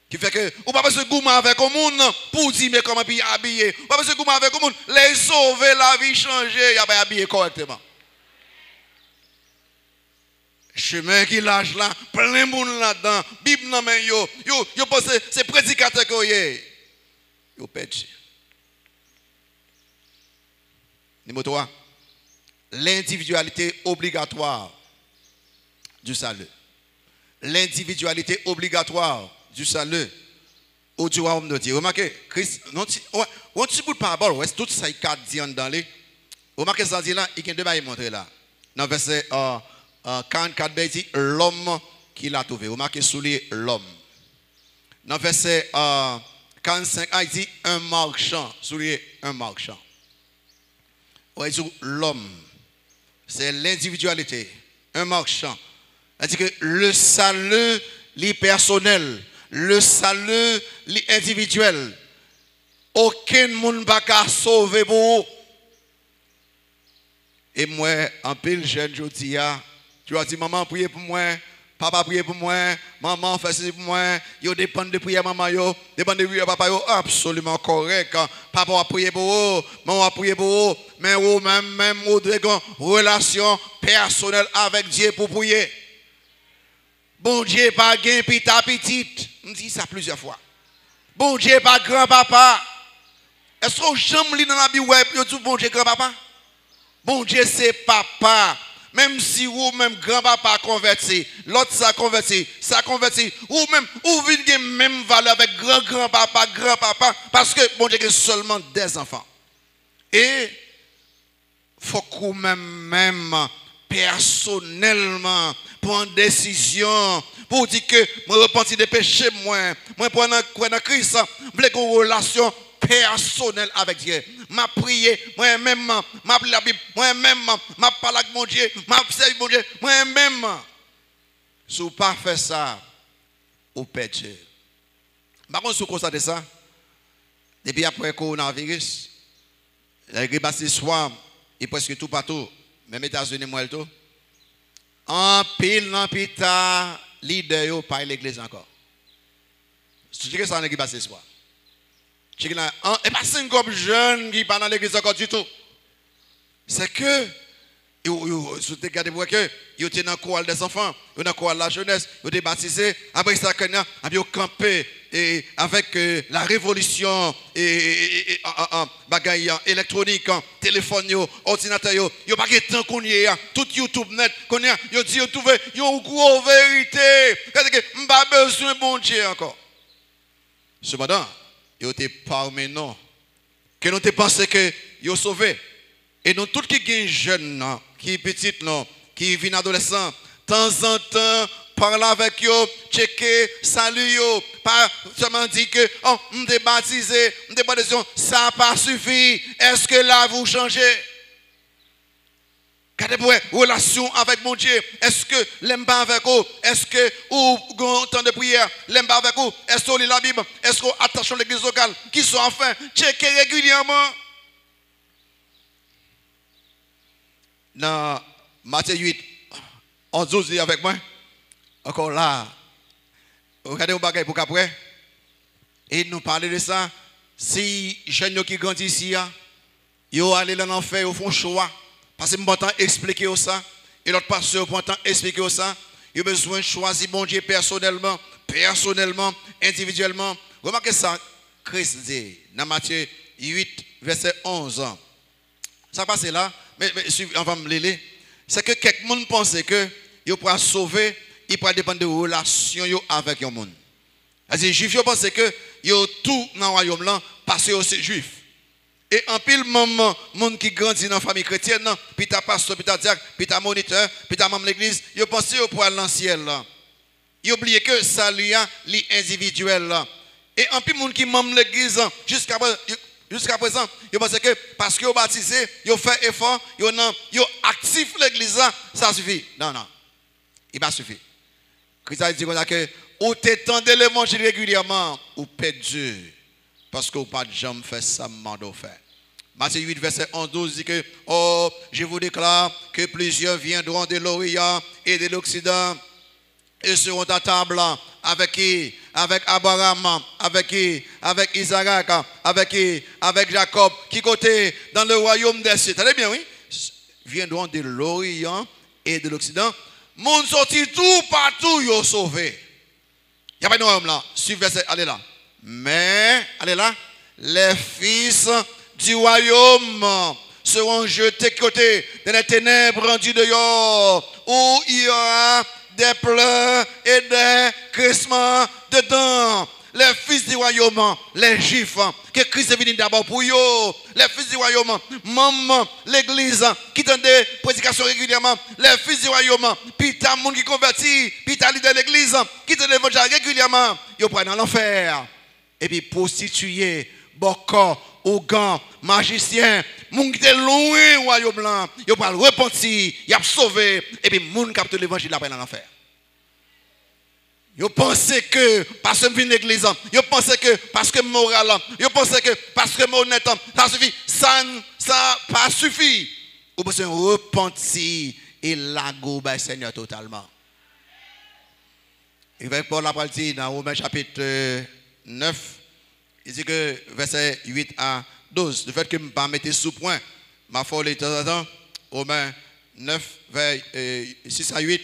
Qui fait que, ou pas besoin de gourmand avec le monde pour dire mais comment puis habiller. Ou pas besoin de gourmand avec le monde, les sauver, la vie changer, il n'y a pas habillé correctement. Chemin qui lâche là, plein de monde là-dedans, Bible dans main yo pense c'est prédicateur que yo perdu. Numéro 3. L'individualité obligatoire du salut. L'individualité obligatoire du salut au royaume de Dieu. Remarquez, Christ, on petit bout de parabole, tout ça il a dit dans les. Remarquez ça dit là, il y a deux bails montré là. Dans verset 44, il dit l'homme qui l'a trouvé. Remarquez sous les l'homme. Dans verset 45, il dit un marchand, sous les un marchand. Il dit l'homme, c'est l'individualité, un marchand. Il dit que le salut, les personnel. Le salut individuel. Aucun monde ne peut sauver pour vous. Et moi, en pile jeune, je dis, tu as dit, maman, priez pour moi, papa, priez pour moi, maman, faites ceci pour moi, yo dépend de prière, maman, yo, dépend de prière, papa, yo, absolument correct. Papa va prier pour vous, maman va prier pour vous, mais vous, même, vous devez avoir une relation personnelle avec Dieu pour prier. Bon Dieu, pas gain pita petite. Je dis ça plusieurs fois. Bon Dieu, pas grand-papa. Est-ce que j'aime lire dans la Bible, vous dites bon Dieu, grand-papa? Bon Dieu, c'est papa. Même si vous, même grand-papa converti, l'autre ça converti, ou même, ou venez même valeur avec grand-papa, parce que bon Dieu, il y a seulement des enfants. Et, faut qu'on même personnellement prendre décision pour dire que je repentis des péchés moi prendre Christ, je veux une relation personnelle avec Dieu. m'a prié, moi-même, m'a la Bible, moi-même, m'a parlé avec mon Dieu, m'a observé mon Dieu, moi-même. Si vous ne pas faire ça, vous perdez. Par contre, si vous constatez ça, depuis après le coronavirus, la grippe ce soir, et presque tout partout, même États-Unis, moi, tout. En pile, en pita, leader, pas l'église encore. Tu sais que ça, on est passé ce soir. Tu sais que et pas 5 jeunes qui pas dans l'église encore du tout. C'est que, si vous regardez pour que, ils étaient dans le chorale des enfants, ils sont dans le chorale de la jeunesse, ils étaient baptisés, après ça, ils ont campé avec la révolution bagaille électronique, téléphone, ordinateur, ils n'ont pas de temps qu'on y est, tout YouTube net, ils ont dit, ils ont trouvé une grosse vérité. C'est-à-dire que pas besoin de bon Dieu encore. Cependant, ils étaient parmi nous, que nous pensons que ils ont sauvé. Et nous, tous qui sont jeunes, qui sont petits, qui viennent adolescents, de temps en temps, parler avec eux, checker, saluer, pas seulement dire que, oh, on est baptisé, on est baptisé, ça n'a pas suffi. Est-ce que là, vous changez? Regardez pour relation avec mon Dieu. Est-ce que l'aime pas avec vous? Est-ce que vous avez temps de prière? L'aime pas avec vous? Est-ce que vous lisez la Bible? Est-ce que vous attachez l'église locale? Qui sont enfin checker régulièrement? Dans Matthieu 8, on 12 avec moi. Encore là. Regardez vos bagages pour qu'après. Et nous parler de ça. Si les jeunes qui grandissent ici, ils vont aller dans l'enfer, ils font choix. Parce que je peux expliquer ça. Et l'autre pasteur peut expliquer ça. Il a besoin de choisir bon Dieu personnellement, individuellement. Remarquez ça. Christ dit dans Matthieu 8, verset 11. Ça passe là. Mais on va me lire. C'est que quelqu'un pense que il pourra sauver, il pourra dépendre de relation avec les gens. Les juifs pensent que ils ont tout dans le royaume là parce que c'est juif. Et en pile moment, monde qui grandit dans la famille chrétienne, puis ta pasteur, puis ta diacre, puis ta moniteur, puis ta membre de l'église, ils pensent qu'ils pourra aller dans le ciel là. Ils oublient que ça lui a l'individuel là. Et en pile monde qui membre de l'église jusqu'à présent, ils pensent que parce qu'ils ont baptisé, ils ont fait effort, ils ont actif l'église, ça suffit. Non. Il va suffire. Christ a dit que ou t'étendez l'évangile régulièrement, ou perdu. Parce que vous pas de jamais fait ça, m'en faire. Matthieu 8, verset 11-12 dit que, oh, je vous déclare que plusieurs viendront de l'Orient et de l'Occident et seront à table avec qui? Avec Abraham, avec qui? Avec Isaac, avec qui? Avec Jacob. Qui côté? Dans le royaume des cieux. Très bien, oui? Viendront de l'Orient et de l'Occident. Monde sorti tout partout, ils ont sauvé. Il n'y a pas de royaume là. Suivez verset, allez là. Mais, allez là, les fils du royaume seront jetés de côté dans les ténèbres rendues dehors, où il y aura des pleurs et des crissements dedans. Les fils du royaume, les juifs, que Christ est venu d'abord pour eux. Les fils du royaume, maman, l'église, qui donne des prédications régulièrement. Les fils du royaume, puis t'as monde qui convertit, puis t'as leader de l'église, qui donne l'évangile régulièrement. Ils prennent dans l'enfer. Et puis prostituées, bocor, ougan, magicien, moun qui est loin au royaume blanc, ils prennent repentir, ils ont sauvé. Et puis moun capte l'évangile là dans l'enfer. Ils pensent que parce que je viens de l'église, ils pensent que parce que moral, ils pensent que parce que honnête, ça suffit. Ça n'a pas suffi. Vous pouvez repentir et lago le Seigneur totalement. Et avec Paul a dit dans Romains chapitre 9, il dit que verset 8 à 12, le fait que je ne pas mettre sous point, ma folie de temps en temps, Romains 9, vers 6 à 8,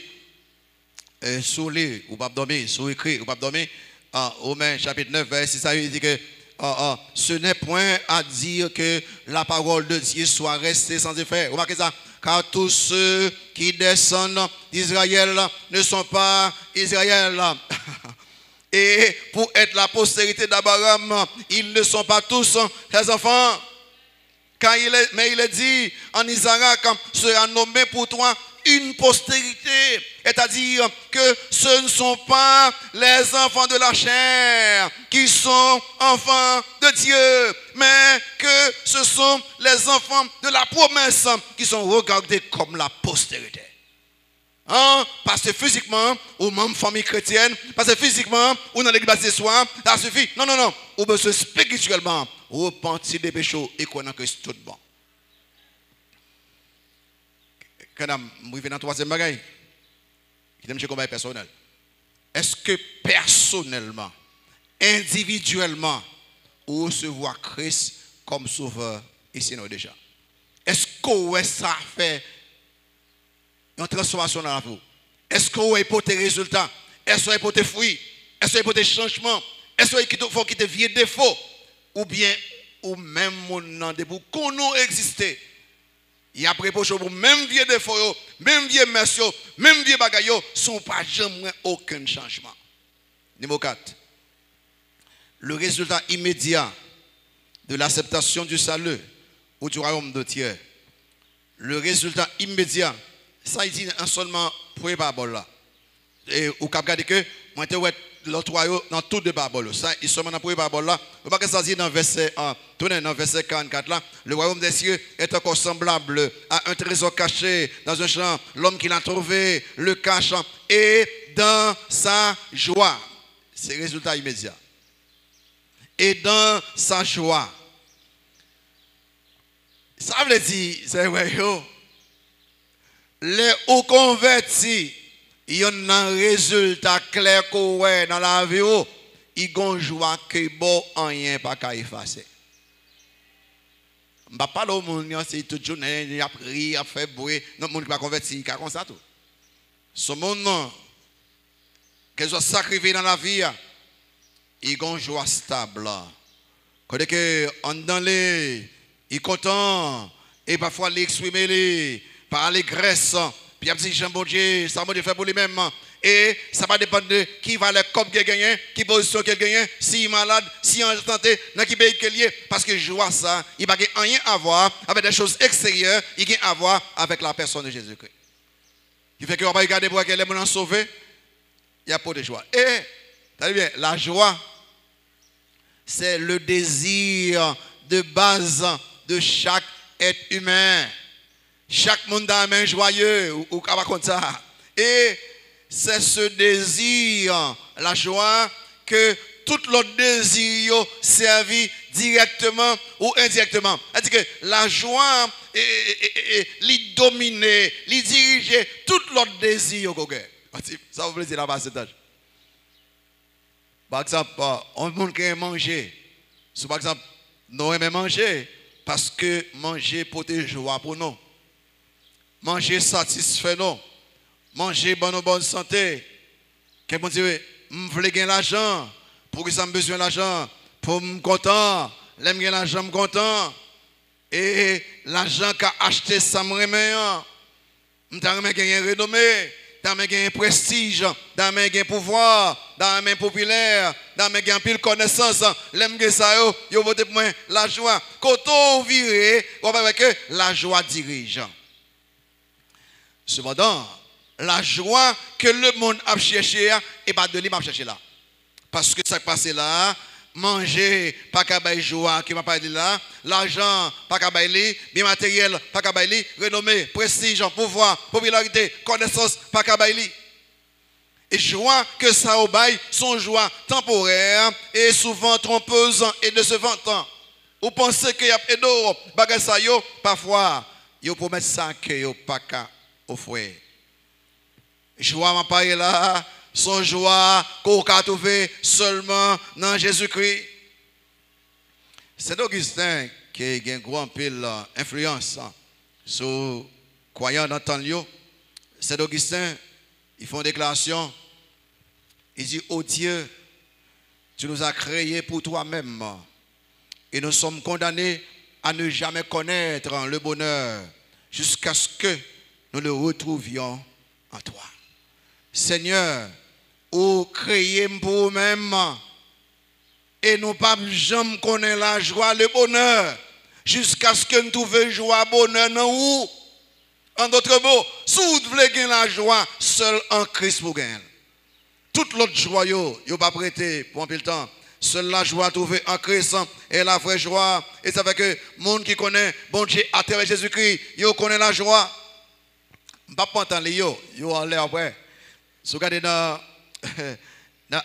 sous les, ou pas dormir, sous écrit, ou pas dormir, Romains chapitre 9, verset 6 à 8, il dit que ce n'est point à dire que la parole de Dieu soit restée sans effet. Remarquez ça. Car tous ceux qui descendent d'Israël ne sont pas Israël. Et pour être la postérité d'Abraham, ils ne sont pas tous ses enfants. Mais il est dit, en Isaac sera nommé pour toi une postérité. C'est-à-dire que ce ne sont pas les enfants de la chair qui sont enfants de Dieu, mais que ce sont les enfants de la promesse qui sont regardés comme la postérité. Hein? Parce que physiquement, ou même famille chrétienne, parce que physiquement, ou dans l'église ce soir, ça suffit. Non, non, non. Ou besoin spirituellement, repentir des péchés et connaître que c'est tout bon. Quand je reviens dans le troisième bagaille, je me combat personnel. Est-ce que personnellement, individuellement, vous recevez Christ comme sauveur ici nous déjà? Est-ce que ça fait une transformation dans la vie? Est-ce que vous avez porté résultats? Est-ce que vous avez porté fruits? Est-ce que vous avez porté changement? Est-ce que vous faut quitter vieux défauts? Ou bien, ou même mon debout, qu'on nous existait. Il y a préposé pour même vieux défauts, même vieux messieurs, même vieux bagailles, sont pas jamais aucun changement. Numéro 4. Le résultat immédiat de l'acceptation du salut ou du royaume de Dieu. Le résultat immédiat, ça il dit en seulement pour les paraboles là. Et vous pouvez regarder que moi l'autre royaume dans toutes les paraboles. Ça il seulement dans les paraboles là. Vous voyez que ça dit dans verset 1. Tournez dans verset 44 là. Le royaume des cieux est encore semblable à un trésor caché dans un champ. L'homme qui l'a trouvé le cache et dans sa joie. C'est le résultat immédiat. Et dans sa joie. Ça veut dire, c'est vrai, les hauts convertis, il y a un résultat clair dans la vie, ils ont joie que bon, rien pas qu'à effacer. Je ne parle pas au monde, c'est toute journée, il a pris, il a fait bruit, non, le monde qui va convertir, il a comme ça tout. Ce monde, non, qu'ils soient sacrifiés dans la vie, ils ont joie stable. Quand on dans les, ils sont contents, et parfois ils expriment par allégresse, puis il dit Jean bon Dieu, ça m'a fait pour lui-même. Et ça va dépendre de qui va le comme qu'il gagne, qui position qu'il gagne, s'il est malade, s'il est en santé, dans qui pays qu'il est. Parce que je vois ça, il n'a rien à voir avec des choses extérieures, il a à voir avec la personne de Jésus-Christ. Qui fait qu'on va regarder pour qu'elle est sauvée, il y a pas de joie. Et, t'as bien, la joie, c'est le désir de base de chaque être humain. Chaque monde a un main joyeux, ou comme ça. Et c'est ce désir, la joie, que tout l'autre désir servi directement ou indirectement. C'est-à-dire que la joie, il domine, il dirige tout l'autre désir. Ça vous plaît là-bas, cet âge. Par exemple, on monde qui aime manger. Par exemple, nous aimons manger parce que manger pour te joie pour nous. Manger satisfait nous. Manger bonne santé. Quelqu'un dit, je veux gagner l'argent. Pour que ça me besoin d'argent. Pour me content. J'aime gagner l'argent, me content. Et l'argent qu'a acheté, ça me remet. Je veux gagner renommée. Dans mes gains prestige, dans mes gains pouvoir, dans mes populaire, dans mes gains pile connaissance, l'aime que ça yo vote pour moi la joie. Quand on vire, on va voir que la joie dirige. Cependant, la joie que le monde a cherché et pas de lui m'a cherché là. Parce que ça passe là, manger pas qu'à bailler joie qui m'a pas dit là, l'argent pas qu'à bailler, bien matériel pas qu'à bailler, renommée, prestige, pouvoir, popularité, connaissance pas qu'à bailler. Et joie que ça au bail sont joie temporaire et souvent trompeuse et de se vantant. Vous pensez qu'il y a d'or, bagage ça yo parfois yo promet ça que yo pas qu'à offrir. Joie m'a pas là. Son joie qu'on a trouvé seulement dans Jésus-Christ. C'est Augustin qui a une grande pile influence sur croyants dans le temps. C'est Augustin, il fait une déclaration. Il dit, oh Dieu, tu nous as créés pour toi-même et nous sommes condamnés à ne jamais connaître le bonheur jusqu'à ce que nous le retrouvions en toi. Seigneur, ou créer pour nous-mêmes et nous pas jamais connaître la joie, le bonheur jusqu'à ce que nous trouvions joie, bonheur dans où. En d'autres mots, si vous voulez gagner la joie, seul en Christ vous gagnez. Toute l'autre joie, vous n'avez pas prêté pour un peu de temps. Seule la joie trouvée en Christ est la vraie joie. Et ça fait que le monde qui connaît, bon Dieu, à travers Jésus-Christ, il connaît la joie. Je ne vais pas entendre les vous allez après. Si vous regardez dans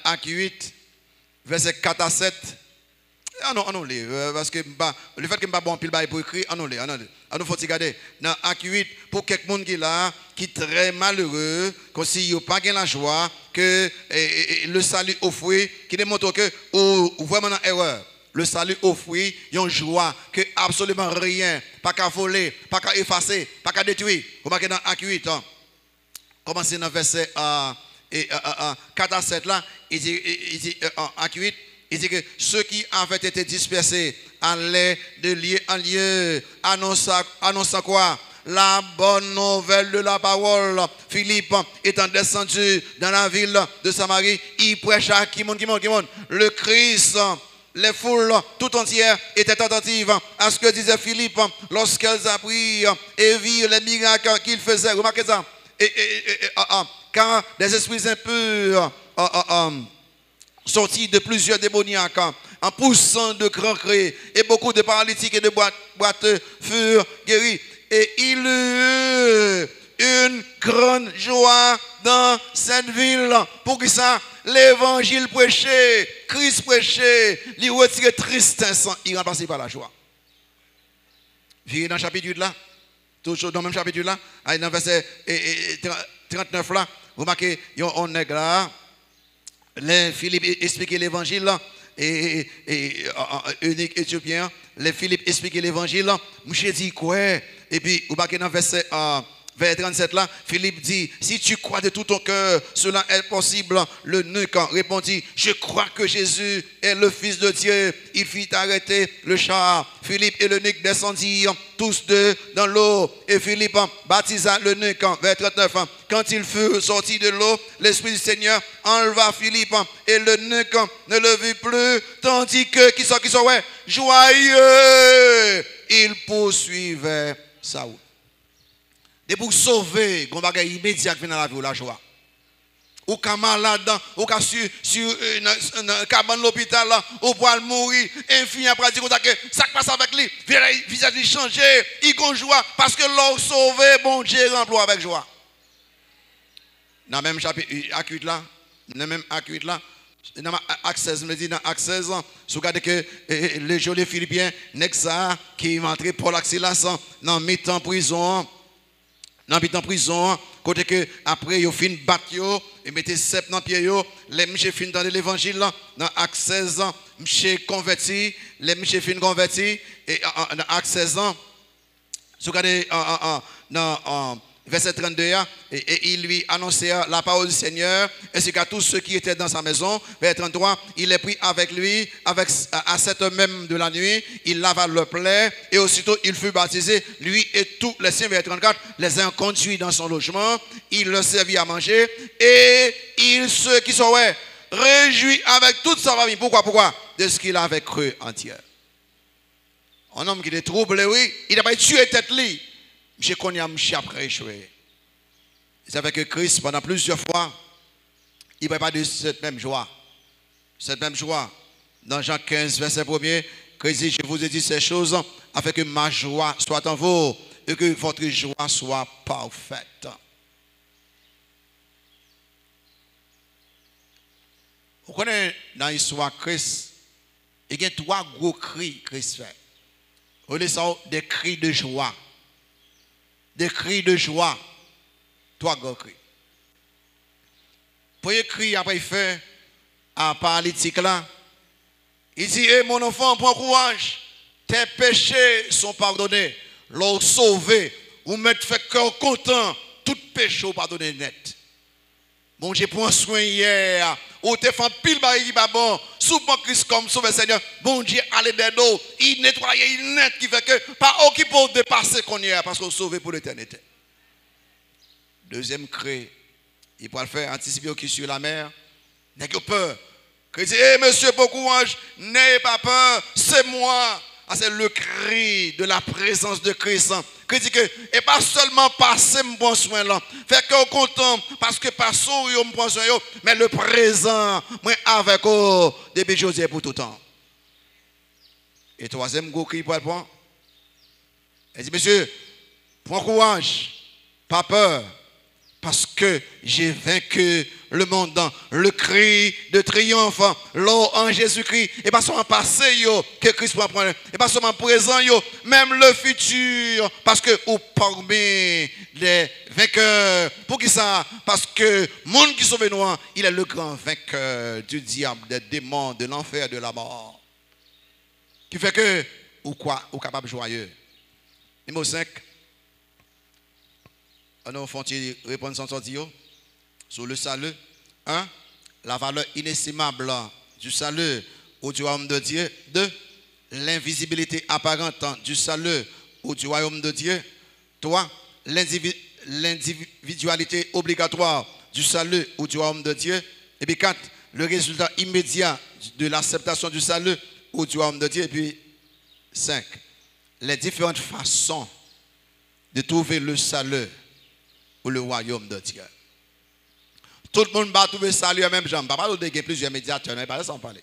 Acte 8, verset 4 à 7, non, parce que le fait que je ne pas bon pile pour écrire, nous faut regarder dans Acte 8 pour quelqu'un qui est là, qui est très malheureux, comme si il n'a pas la joie, que le salut offert, qui démontre que ou vraiment en erreur. Le salut offert, il y a une joie que absolument rien, pas qu'à voler, pas qu'à effacer, pas qu'à détruire. Vous marquez dans Acte 8, commencez dans verset 4 à 7 là, il dit Acte 8, il dit que ceux qui avaient été dispersés allaient de lieu en lieu, annonçant quoi? La bonne nouvelle de la parole. Philippe étant descendu dans la ville de Samarie, il prêcha à qui monde? Le Christ. Les foules tout entières étaient attentives à ce que disait Philippe lorsqu'elles apprirent et virent les miracles qu'il faisait. Remarquez ça. Car des esprits impurs sortis de plusieurs démoniaques en poussant de grands cris, et beaucoup de paralytiques et de boiteux furent guéris. Et il eut une grande joie dans cette ville. Pour que ça, l'évangile prêché, Christ prêché, il retire tristesse, il remplace par la joie. Vous dans le chapitre 8 là, toujours dans le même chapitre là, dans le verset 39 là, vous marquez, on est là, Philippe expliquait l'évangile là, et unique éthiopien, Philippe expliquait l'évangile là, Mouché dit quoi? Et puis, vous marquez dans le verset vers 37 là, Philippe dit, si tu crois de tout ton cœur, cela est possible. Le nuque répondit, je crois que Jésus est le Fils de Dieu. Il fit arrêter le char. Philippe et le nuque descendirent tous deux dans l'eau. Et Philippe baptisa le nuque, vers 39. Quand ils furent sortis de l'eau, l'Esprit du Seigneur enleva Philippe et le nuque ne le vit plus, tandis que, qui sont, ouais, joyeux, il poursuivait sa route. Et pour sauver, on va immédiat dans la vie, la joie. Ou quand malade, ou quand sur une cabane de l'hôpital, ou pour mourir, infini après dire que ça passe avec lui, le visage changé, il a joie, parce que l'on sauvé, bon Dieu remplit avec joie. Dans le même chapitre, Acte 8 là, dans le même Acte 8 là, dans Acte 16, me dit dans Acte 16, si vous regardez que les jolis Philippiens, Nexa, qui est entré Paul Axilas, dans mi-temps prison, côté que après ils fin battre et mettez sept dans pied les monsieur fin dans l'évangile dans Acte 16 monsieur converti les monsieur fin converti et dans Acte 16 si vous regardez dans verset 32 et il lui annonça la parole du Seigneur ainsi qu'à tous ceux qui étaient dans sa maison. Verset 33, il les prit avec lui à cette même de la nuit, il lava le plaie et aussitôt il fut baptisé, lui et tous les siens. Verset 34, les uns conduits dans son logement, il leur servit à manger et il se qui sont réjouit avec toute sa famille. Pourquoi? De ce qu'il avait cru entier. Un homme qui est troublé, oui, il n'a pas tué tête lui. Je connais un monsieur après échoué. C'est avec que Christ, pendant plusieurs fois, il ne parle pas de cette même joie. Cette même joie. Dans Jean 15, verset 1er, Christ dit, je vous ai dit ces choses afin que ma joie soit en vous et que votre joie soit parfaite. Vous connaissez dans l'histoire Christ, il y a 3 gros cris que Christ fait. Vous voyez ça, des cris de joie. Des cris de joie. 3 gros cris. Premier cri après il fait à paralytique là. Il dit, mon enfant, prends courage. Tes péchés sont pardonnés. L'ont sauvé. Vous mettez fait cœur content. Tout péché pardonné net. Bon, j'ai pris soin hier. Ou te fait pile baril pas bon. Souvent Christ comme sauver Seigneur. Bon Dieu, allez dedans. Il nettoie, il net qui fait que pas aucun peut dépasser qu'on y a parce qu'on sauvé pour l'éternité. Deuxième cri. Il peut le faire anticiper qui sur la mer. N'ayez pas peur. Christ dit, monsieur, pour courage, n'ayez pas peur, c'est moi. Ah, c'est le cri de la présence de Christ qui dit que, et pas seulement passer me prendre soin là, fait que content parce que passé yo me prend soin yo, mais le présent, moi avec eux, depuis José pour tout temps. Et troisième gros cri pour le point. Elle dit, monsieur, prends courage, pas peur, parce que j'ai vaincu le monde dans le cri de triomphe, l'eau en Jésus-Christ, et pas seulement passé, que Christ va prendre, et pas seulement présent, même le futur, parce que ou parmi les vainqueurs, pour qui ça? Parce que le monde qui sauve nous, il est le grand vainqueur du diable, des démons, de l'enfer, de la mort. Qui fait que, ou quoi, ou capable joyeux. Numéro 5. On a fait répondre sans sortir sur le salut. 1. La valeur inestimable du salut au royaume de Dieu. 2. L'invisibilité apparente du salut au royaume de Dieu. 3. L'individualité obligatoire du salut au royaume de Dieu. Et puis 4. Le résultat immédiat de l'acceptation du salut au royaume de Dieu. Et puis 5. Les différentes façons de trouver le salut ou le royaume de Dieu. Tout le monde va trouver ça le même genre. Papa, il y a plusieurs médiateurs, mais pas sans parler.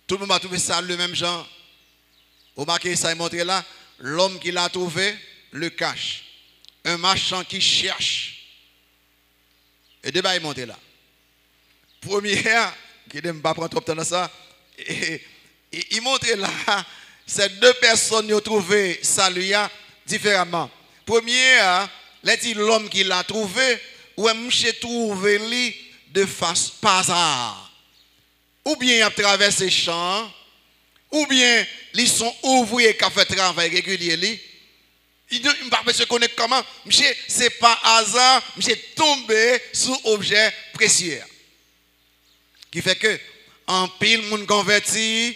Tout le monde va trouver ça le même genre. Vous marquez ça, il montre là. L'homme qui l'a trouvé le cache. Un marchand qui cherche. Et deux il montre là. Première, qui ne pas prendre trop de temps dans ça. Et il montre là. Ces deux personnes qui ont trouvé ça différemment. Première, l'homme qui l'a trouvé, ou monsieur trouvé lui de face par hasard. Ou bien il a traversé champs, ou bien ils sont ouvriers qui ont fait travail régulier. Il ne peut pas se connaître comment. Monsieur, ce n'est pas hasard, monsieur tombé sous objet précieux. Qui fait que, en pile, moun converti,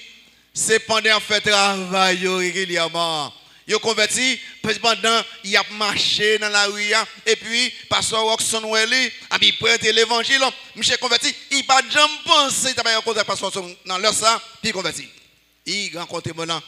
c'est pendant fait travail régulièrement. Il a converti, pendant il a marché dans la rue, et puis, pasteur Roxon Welly, il prête l'évangile, monsieur converti, il n'a pas jamais pensé, il a rencontré pasteur dans leur ça, puis il converti. Il rencontre mon nom.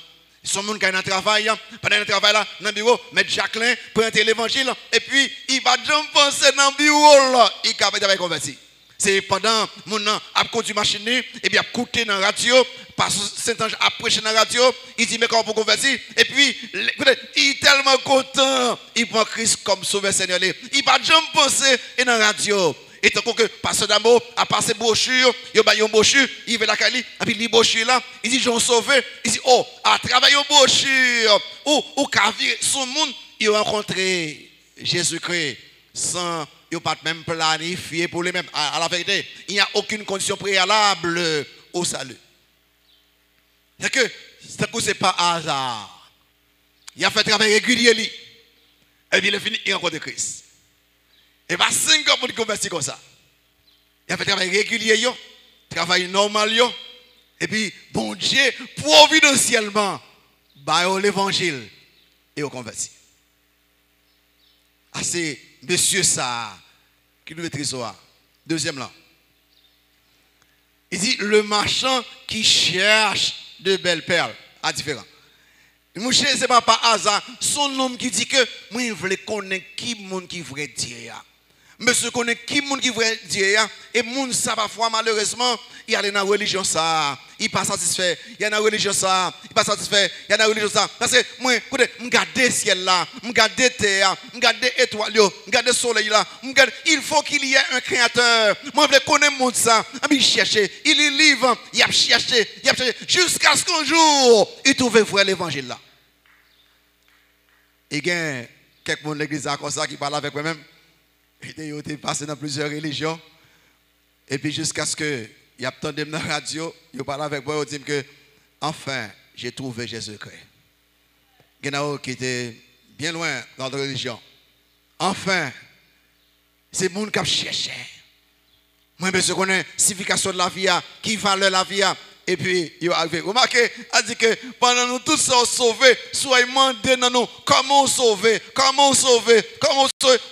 Son monde qui est dans le travail, pendant le travail là, dans le bureau, M. Jacqueline, prête l'évangile, et puis, il va jamais penser dans le bureau là, il a converti. C'est pendant mon nom, a conduit machine, et puis a écouté dans la radio, parce que Saint-Ange a prêché dans la radio, il dit mais comment pour convertir, et puis il est tellement content, il prend Christ comme sauveur Seigneur. Il va jamais penser dans la radio. Et tant que pasteur d'amour a passé brochure, il a une brochure, il veut la Cali, et puis il brochure là, il dit j'en sauvé, il dit oh, à travailler une brochure, ou qu'à vivre son monde, il a rencontré Jésus-Christ sans il n'a pas même planifié pour lui-même. À la vérité, il n'y a aucune condition préalable au salut. C'est que ce n'est pas hasard. Il a fait travail régulier. Et puis il a fini, il rencontre Christ. Et pas 5 ans pour le convertir comme ça. Il a fait travail régulier, travail normal. Et puis, bon Dieu, providentiellement, l'évangile et au converti. Ah, c'est monsieur ça qui nous maîtrise. Deuxième là. Il dit le marchand qui cherche de belles perles. À différent. Monsieur, ce n'est pas par hasard. Son homme qui dit que moi, je veux connaître qui monde qui vrai dire. Monsieur connaît qui monde qui vrai dire. Et monde ça parfois malheureusement, il y a dans la religion ça. Il pas satisfait. Il y a dans la religion ça. Il pas satisfait. Il y a dans la religion ça. Parce que moi, écoutez, je regarde le ciel là, je regarde la terre, je regarde les étoiles, je regarde le soleil là. Il faut qu'il y ait un créateur. Moi, je connais le monde ça. Il cherche, il lit livre, il a cherché, jusqu'à ce qu'un jour, il trouve vrai l'évangile là. Et il y a quelques monde de l'église comme ça qui parle avec moi-même. Il était passé dans plusieurs religions. Et puis jusqu'à ce que il y a entendu dans la radio, il parle avec moi, il dit que enfin, j'ai trouvé Jésus-Christ. Il y en a qui était bien loin dans la religion. Enfin, c'est le monde qui a cherché. Moi, je connais la signification de la vie, qui valeur la vie. Et puis, il est arrivé. Remarquez, il dit que pendant nous tous sommes sauvés, soyez demandés dans nous comment sauver,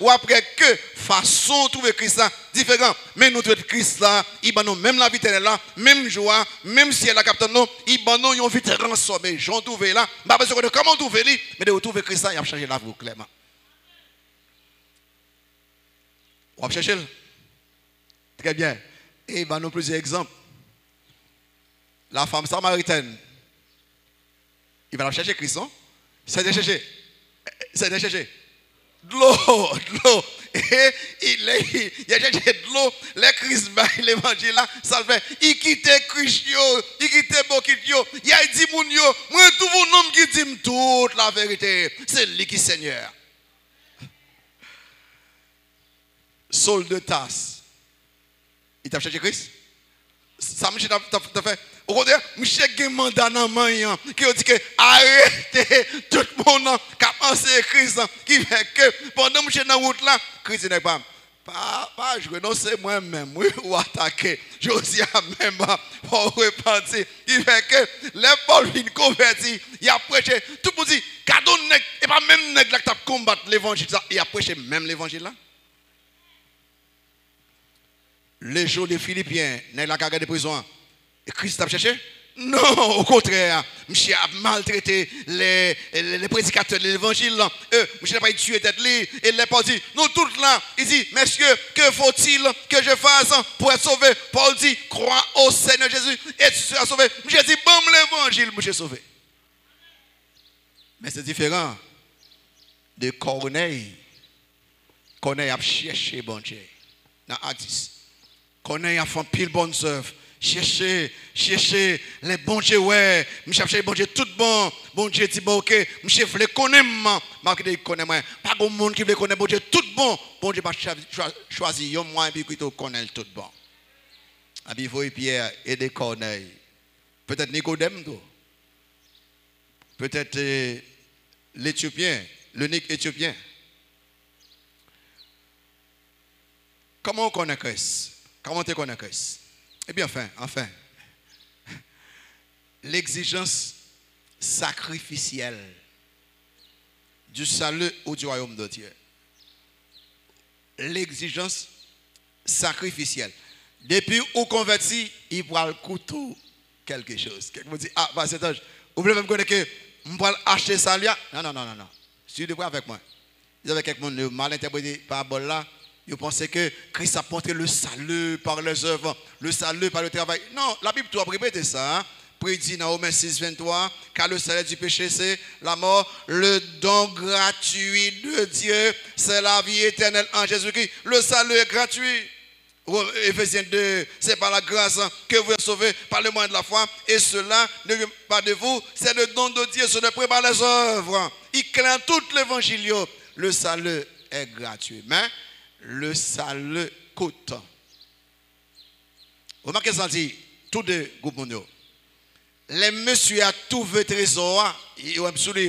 ou après que façon de trouver Christ là différent. Mais nous trouvons Christ là, il va nous même la vie éternelle là, même joie, même si elle a capté nous, il va nous une vie transformée. J'en trouve là, pas besoin de comment trouver lui, mais de trouver Christ là, il a changé la vie clairement. On va chercher. Très bien. Et il va nous plusieurs exemples. La femme samaritaine, il va la chercher Christ, non? C'est de chercher. C'est de chercher. De l'eau, de l'eau. Et il a cherché de l'eau. Les Christ, l'évangile là, ça le fait. Il quitte Christ, il quitte Bokitio. Il a dit, mon yo, moi, tout mon homme qui dit toute la vérité. C'est lui qui est Seigneur. Saul de Tasse. Il t'a cherché Christ? Ça me t'a fait. Au contraire, monsieur a un mandat dans main qui dit que arrêtez tout le monde qui a pensé Christ qui fait que pendant que je suis dans la route là, Christ n'est pas jouer, non, c'est moi-même, oui, ou attaquer. Josia même pour repentir. Il fait que les Paul vient convertir, il a prêché. Tout le monde dit, cadeau nègre, et pas même nègre qui a combattu l'évangile, il a prêché même l'évangile là. Les jours des Philippiens, nègre la carrière de prison. Et Christ a cherché? Non, au contraire. Monsieur a maltraité les prédicateurs de l'évangile. Monsieur n'a pas tué tête li. Et les Paul dit, nous tous là, il dit, messieurs, que faut-il que je fasse pour être sauvé? Paul dit, crois au Seigneur Jésus et tu seras sauvé. Monsieur dit, bon l'évangile, monsieur sauvé. Mais c'est différent de Corneille. Corneille a cherché bon Dieu. Dans Actes 10. Corneille a fait pile bonnes œuvres. Chercher les bons dieux, ouais. Je cherche les bons dieux, tout bon. Bon Dieu dit, bon, ok. Je veux connaître, je connais moi. Pas de monde qui veut connaître bon Dieu, tout bon. Bon Dieu va choisir, moi, et puis il connaît tout bon. Il faut Pierre et des Corneilles. Peut-être Nicodème, peut-être l'Éthiopien, l'unique Éthiopien. Comment on connaît Christ? Comment tu connais Christ? Eh bien, enfin, l'exigence sacrificielle du salut ou du royaume de Dieu. L'exigence sacrificielle. Depuis qu'on convertit, il prend le couteau quelque chose. Quelqu'un me dit, ah, bah, c'est âge. Vous voulez même connaître que je vais acheter ça là? Non. Si vous êtes avec moi. Vous avez quelqu'un qui mal interprété par la là. Vous pensez que Christ a montré le salut par les œuvres, le salut par le travail. Non, la Bible doit répéter ça. Hein? Prédit dans Romains 6, 23, car le salaire du péché, c'est la mort. Le don gratuit de Dieu, c'est la vie éternelle en Jésus-Christ. Le salut est gratuit. Éphésiens 2, c'est par la grâce que vous êtes sauvés par le moyen de la foi. Et cela ne vient pas de vous, c'est le don de Dieu, ce n'est pas par les œuvres. Il craint tout l'évangile. Le salut est gratuit. Mais le salut coûte. Remarquez ça dit, tous deux groupes. Les messieurs a tout le trésor,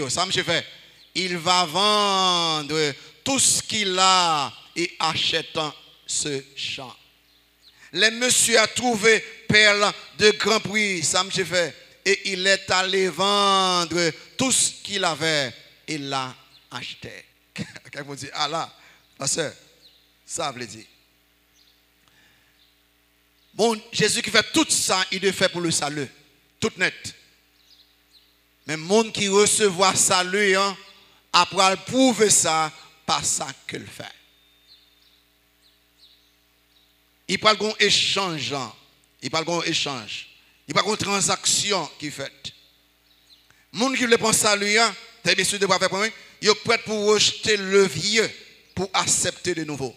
ça me fait. Il va vendre tout ce qu'il a et achetant ce champ. Les messieurs a trouvé perles de grand prix, ça me fait. Et il est allé vendre tout ce qu'il avait et l'a acheté. Quelqu'un dit, ah là, pasteur. Ça veut dire. Bon, Jésus qui fait tout ça, il le fait pour le salut. Tout net. Mais le monde qui recevra salut, hein, après prouver ça par ça qu'il fait. Il parle d'un échange. Il parle d'un échange. Il parle d'une transaction qui fait. Le monde qui veut prendre salut, hein, t'as bien sûr de pas faire pour moi, il est prêt pour rejeter le vieux pour accepter le nouveau.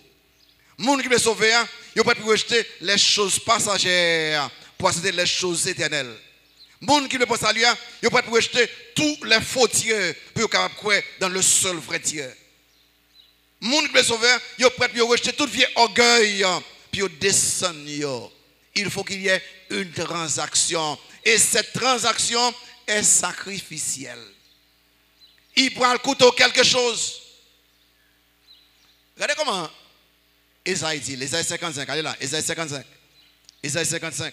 Les gens qui veulent sauver, ils ne peuvent pas rejeter les choses passagères pour accepter les choses éternelles. Les gens qui veulent pas saluer, ils ne peuvent pas rejeter tous les faux dieux pour être croire dans le seul vrai Dieu. Les gens qui veulent sauver, ils ne peuvent pas rejeter tout vieux orgueil pour descendre. Il faut qu'il y ait une transaction. Et cette transaction est sacrificielle. Il prend le couteau quelque chose. Regardez comment Esaïe dit, Esaïe 55, allez là, Esaïe 55. Esaïe 55.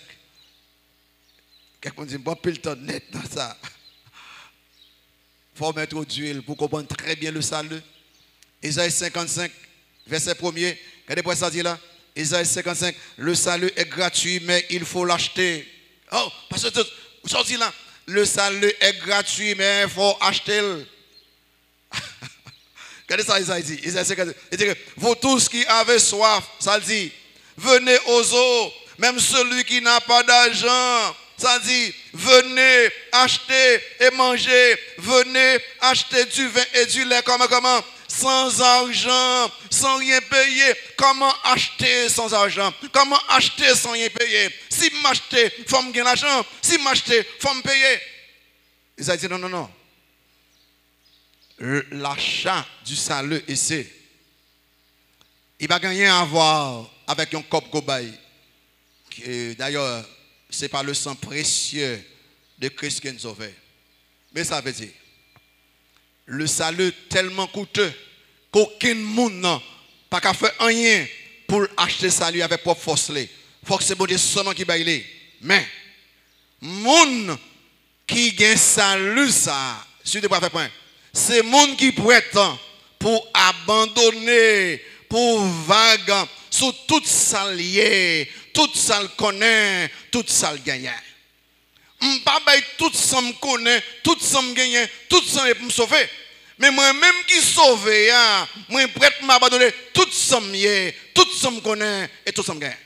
Quelqu'un dit, bon, pile ton net dans ça. Il faut mettre d'huile pour comprendre très bien le salut. Esaïe 55, verset 1er, Regardez pour ça dit là. Isaïe 55. Le salut est gratuit, mais il faut l'acheter. Oh, parce que vous sortez là. Le salut est gratuit, mais il faut acheter. Regardez ça, Isaïe dit. Isaïe 55. Il dit que vous tous qui avez soif, ça dit, venez aux eaux, même celui qui n'a pas d'argent. Ça dit, venez acheter et manger. Venez acheter du vin et du lait. Comment? Sans argent, sans rien payer. Comment acheter sans argent? Comment acheter sans rien payer? Si m'acheter, il faut me gagner l'argent. Si m'acheter, il faut me payer. Ils ont dit non. L'achat du salut ici, il va gagner à voir avec un cop gobaï. D'ailleurs, ce n'est pas le sang précieux de Christ qui nous sauve. Mais ça veut dire, le salut tellement coûteux qu'aucun monde n'a pas qu'à faire rien pour acheter le salut avec propre force. Il faut que c'est bon Dieu seulement qui baille. Mais, monde qui gagne salut, ça, sur des points, c'est monde qui prête pour abandonner, pour vague, sur toute ça lié, toute ça le connaît, toute ça le gagne. M'pas bay tout ça me connaît, tout ça me gagne, tout ça me sauver. Mais moi-même qui sauve, moi prête m'abandonner, tout ça me tout ça me connaît et tout ça me gagne.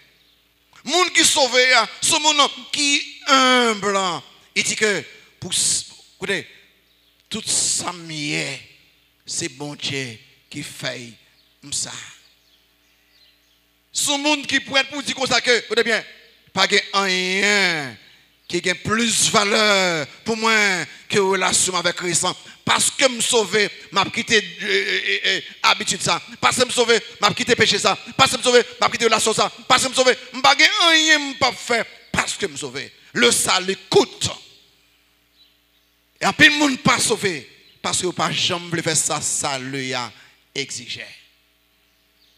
Monde qui sauve, ce monde qui humble, il dit que pour écoutez, tout ça me c'est bon Dieu qui fait ça. Ce monde qui prête pour dire comme ça que, écoutez bien, pas rien qui a plus valeur pour moi que relation avec Christ. Parce que me sauver, m'a quitté habitude ça. Parce que me sauver, m'a quitté péché ça. Parce que me sauver, m'a quitté relation ça. Parce que me sauver, m'a pas rien pas faire parce que me sauver. Le salut coûte. Et en plus le monde pas sauvé parce que pas jamais faire ça salut a exigé.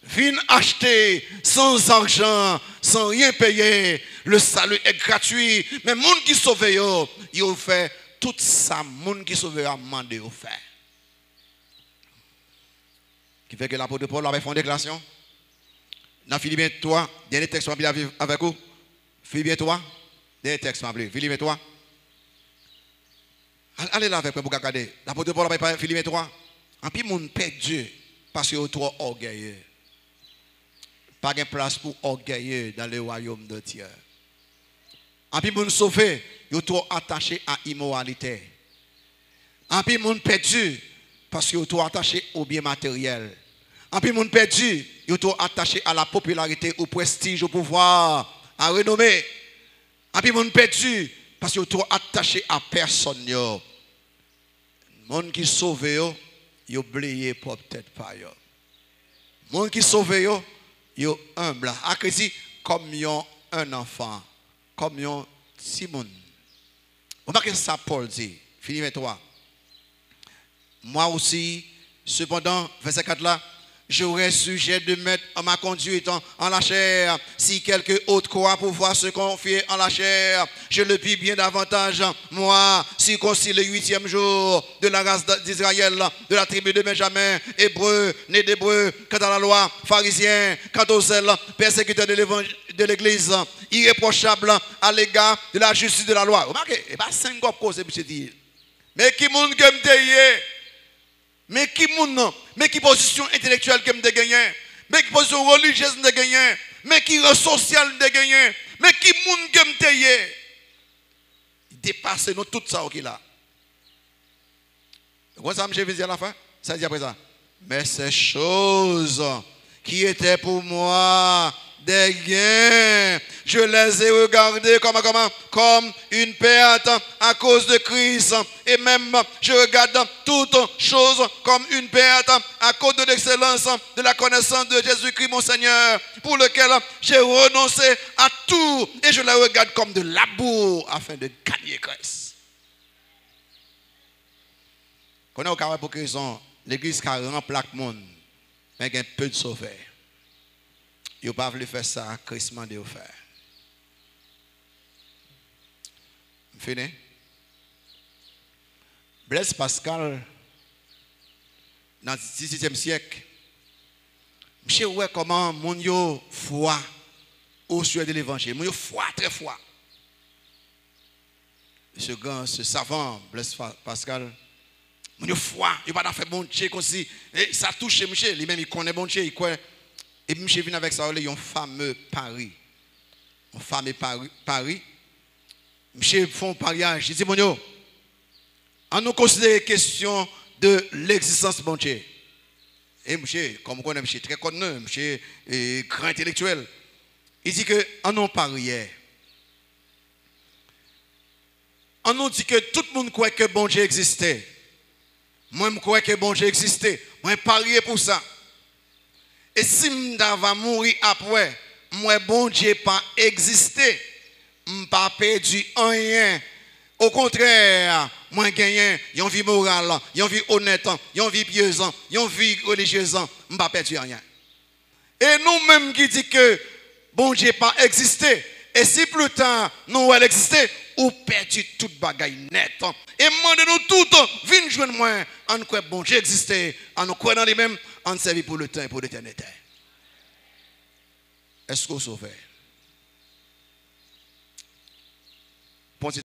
Viens acheter sans argent, sans rien payer. Le salut est gratuit. Mais les gens qui sauvent, ils fait tout ça. Les gens qui sauvent, ils demandé de faire. Qui fait que l'apôtre Paul avait fait une déclaration. Dans Philippiens 3, dernier texte avec vous. Philippiens 3, dernier texte, Philippiens 3. Allez là avec moi pour regarder. L'apôtre Paul avait fait Philippiens 3. En plus, les gens perdent Dieu parce qu'ils sont trop orgueilleux. Pas de place pour orgueilleux dans le royaume de Dieu. En plus, les sauvés, ils sont trop attachés à l'immoralité. En plus, les gens perdus parce qu'ils sont trop attachés au bien matériel. En plus, les gens perdus, ils sont trop attachés à la popularité, au prestige, au pouvoir, à la renommée. En plus, les gens perdus parce qu'ils sont trop attachés à personne. Les gens qui sont sauvés, ils oublient peut-être pas. Les gens qui sont sauvés, yo humble, accrédit comme un enfant, comme un Simon. Vous voyez ça Paul dit, Philippiens 3. Moi aussi, cependant, verset 4 là, j'aurais sujet de mettre ma conduite en la chair. Si quelqu'un autre croit pouvoir se confier en la chair, je le puis bien davantage. Moi, circoncis le 8e jour de la race d'Israël, de la tribu de Benjamin, hébreu, né d'hébreu, quant à la loi, pharisien, quant au zèle, persécuteur de l'église, irréprochable à l'égard de la justice de la loi. Remarquez, et pas 5 causes, mais qui monde que me mais qui moun, mais qui position intellectuelle que me gagné, mais qui position religieuse me gagné, mais qui social me gagné, mais qui moun que me tayé. Dépasse nous tout ça qui là. Comment ça me j'ai visé à la fin? Ça dit après ça. Mais ces choses qui étaient pour moi des gains, je les ai regardés comme une perte à cause de Christ. Et même, je regarde toutes choses comme une perte à cause de l'excellence de la connaissance de Jésus-Christ, mon Seigneur, pour lequel j'ai renoncé à tout. Et je les regarde comme de labour afin de gagner Christ. Quand on est au carré pour qu'ils ont l'église qui remplit le monde, mais il y a un peu de sauveur. Ils ne peuvent pas faire ça, Christ m'a dit de faire. Fini. Blaise Pascal, dans le 16e siècle, Monsieur, ouais, comment mon yo foi au sujet de l'évangile. Mon yo foi, très foi. Ce grand, ce savant, Blaise Pascal, mon yo foi, il va pas faire bon Dieu comme si, et ça touche monsieur, lui-même il connaît bon Dieu, il croit. Et monsieur vient avec ça, il y a un fameux pari. Un fameux pari. Monsieur font pariage. Il dit, mon yo, on nous considère la question de l'existence de bon Dieu. Et monsieur, comme on connaît, monsieur très connu, monsieur grand intellectuel, il dit que on nous pariait. On nous dit que tout le monde croit que bon Dieu existait. Moi, je crois que bon Dieu existait. Moi, je parie pour ça. Et si je vais mourir après, moi, bon Dieu pas existé. Je n'ai pas perdu rien. Au contraire, moi, j'ai gagné une vie morale, une vie honnête, une vie pieuse, une vie religieuse. Je n'ai pas perdu rien. Et nous-mêmes qui disons que bon Dieu pas existé. Et si plus tard, nous elle existait, ou perdu toute bagaille net. Et demandez-nous tout, venez joindre moi, en quoi bon Dieu existait, en nous croyant dans les mêmes, en servir pour le temps et pour l'éternité. Est-ce qu'on sauve?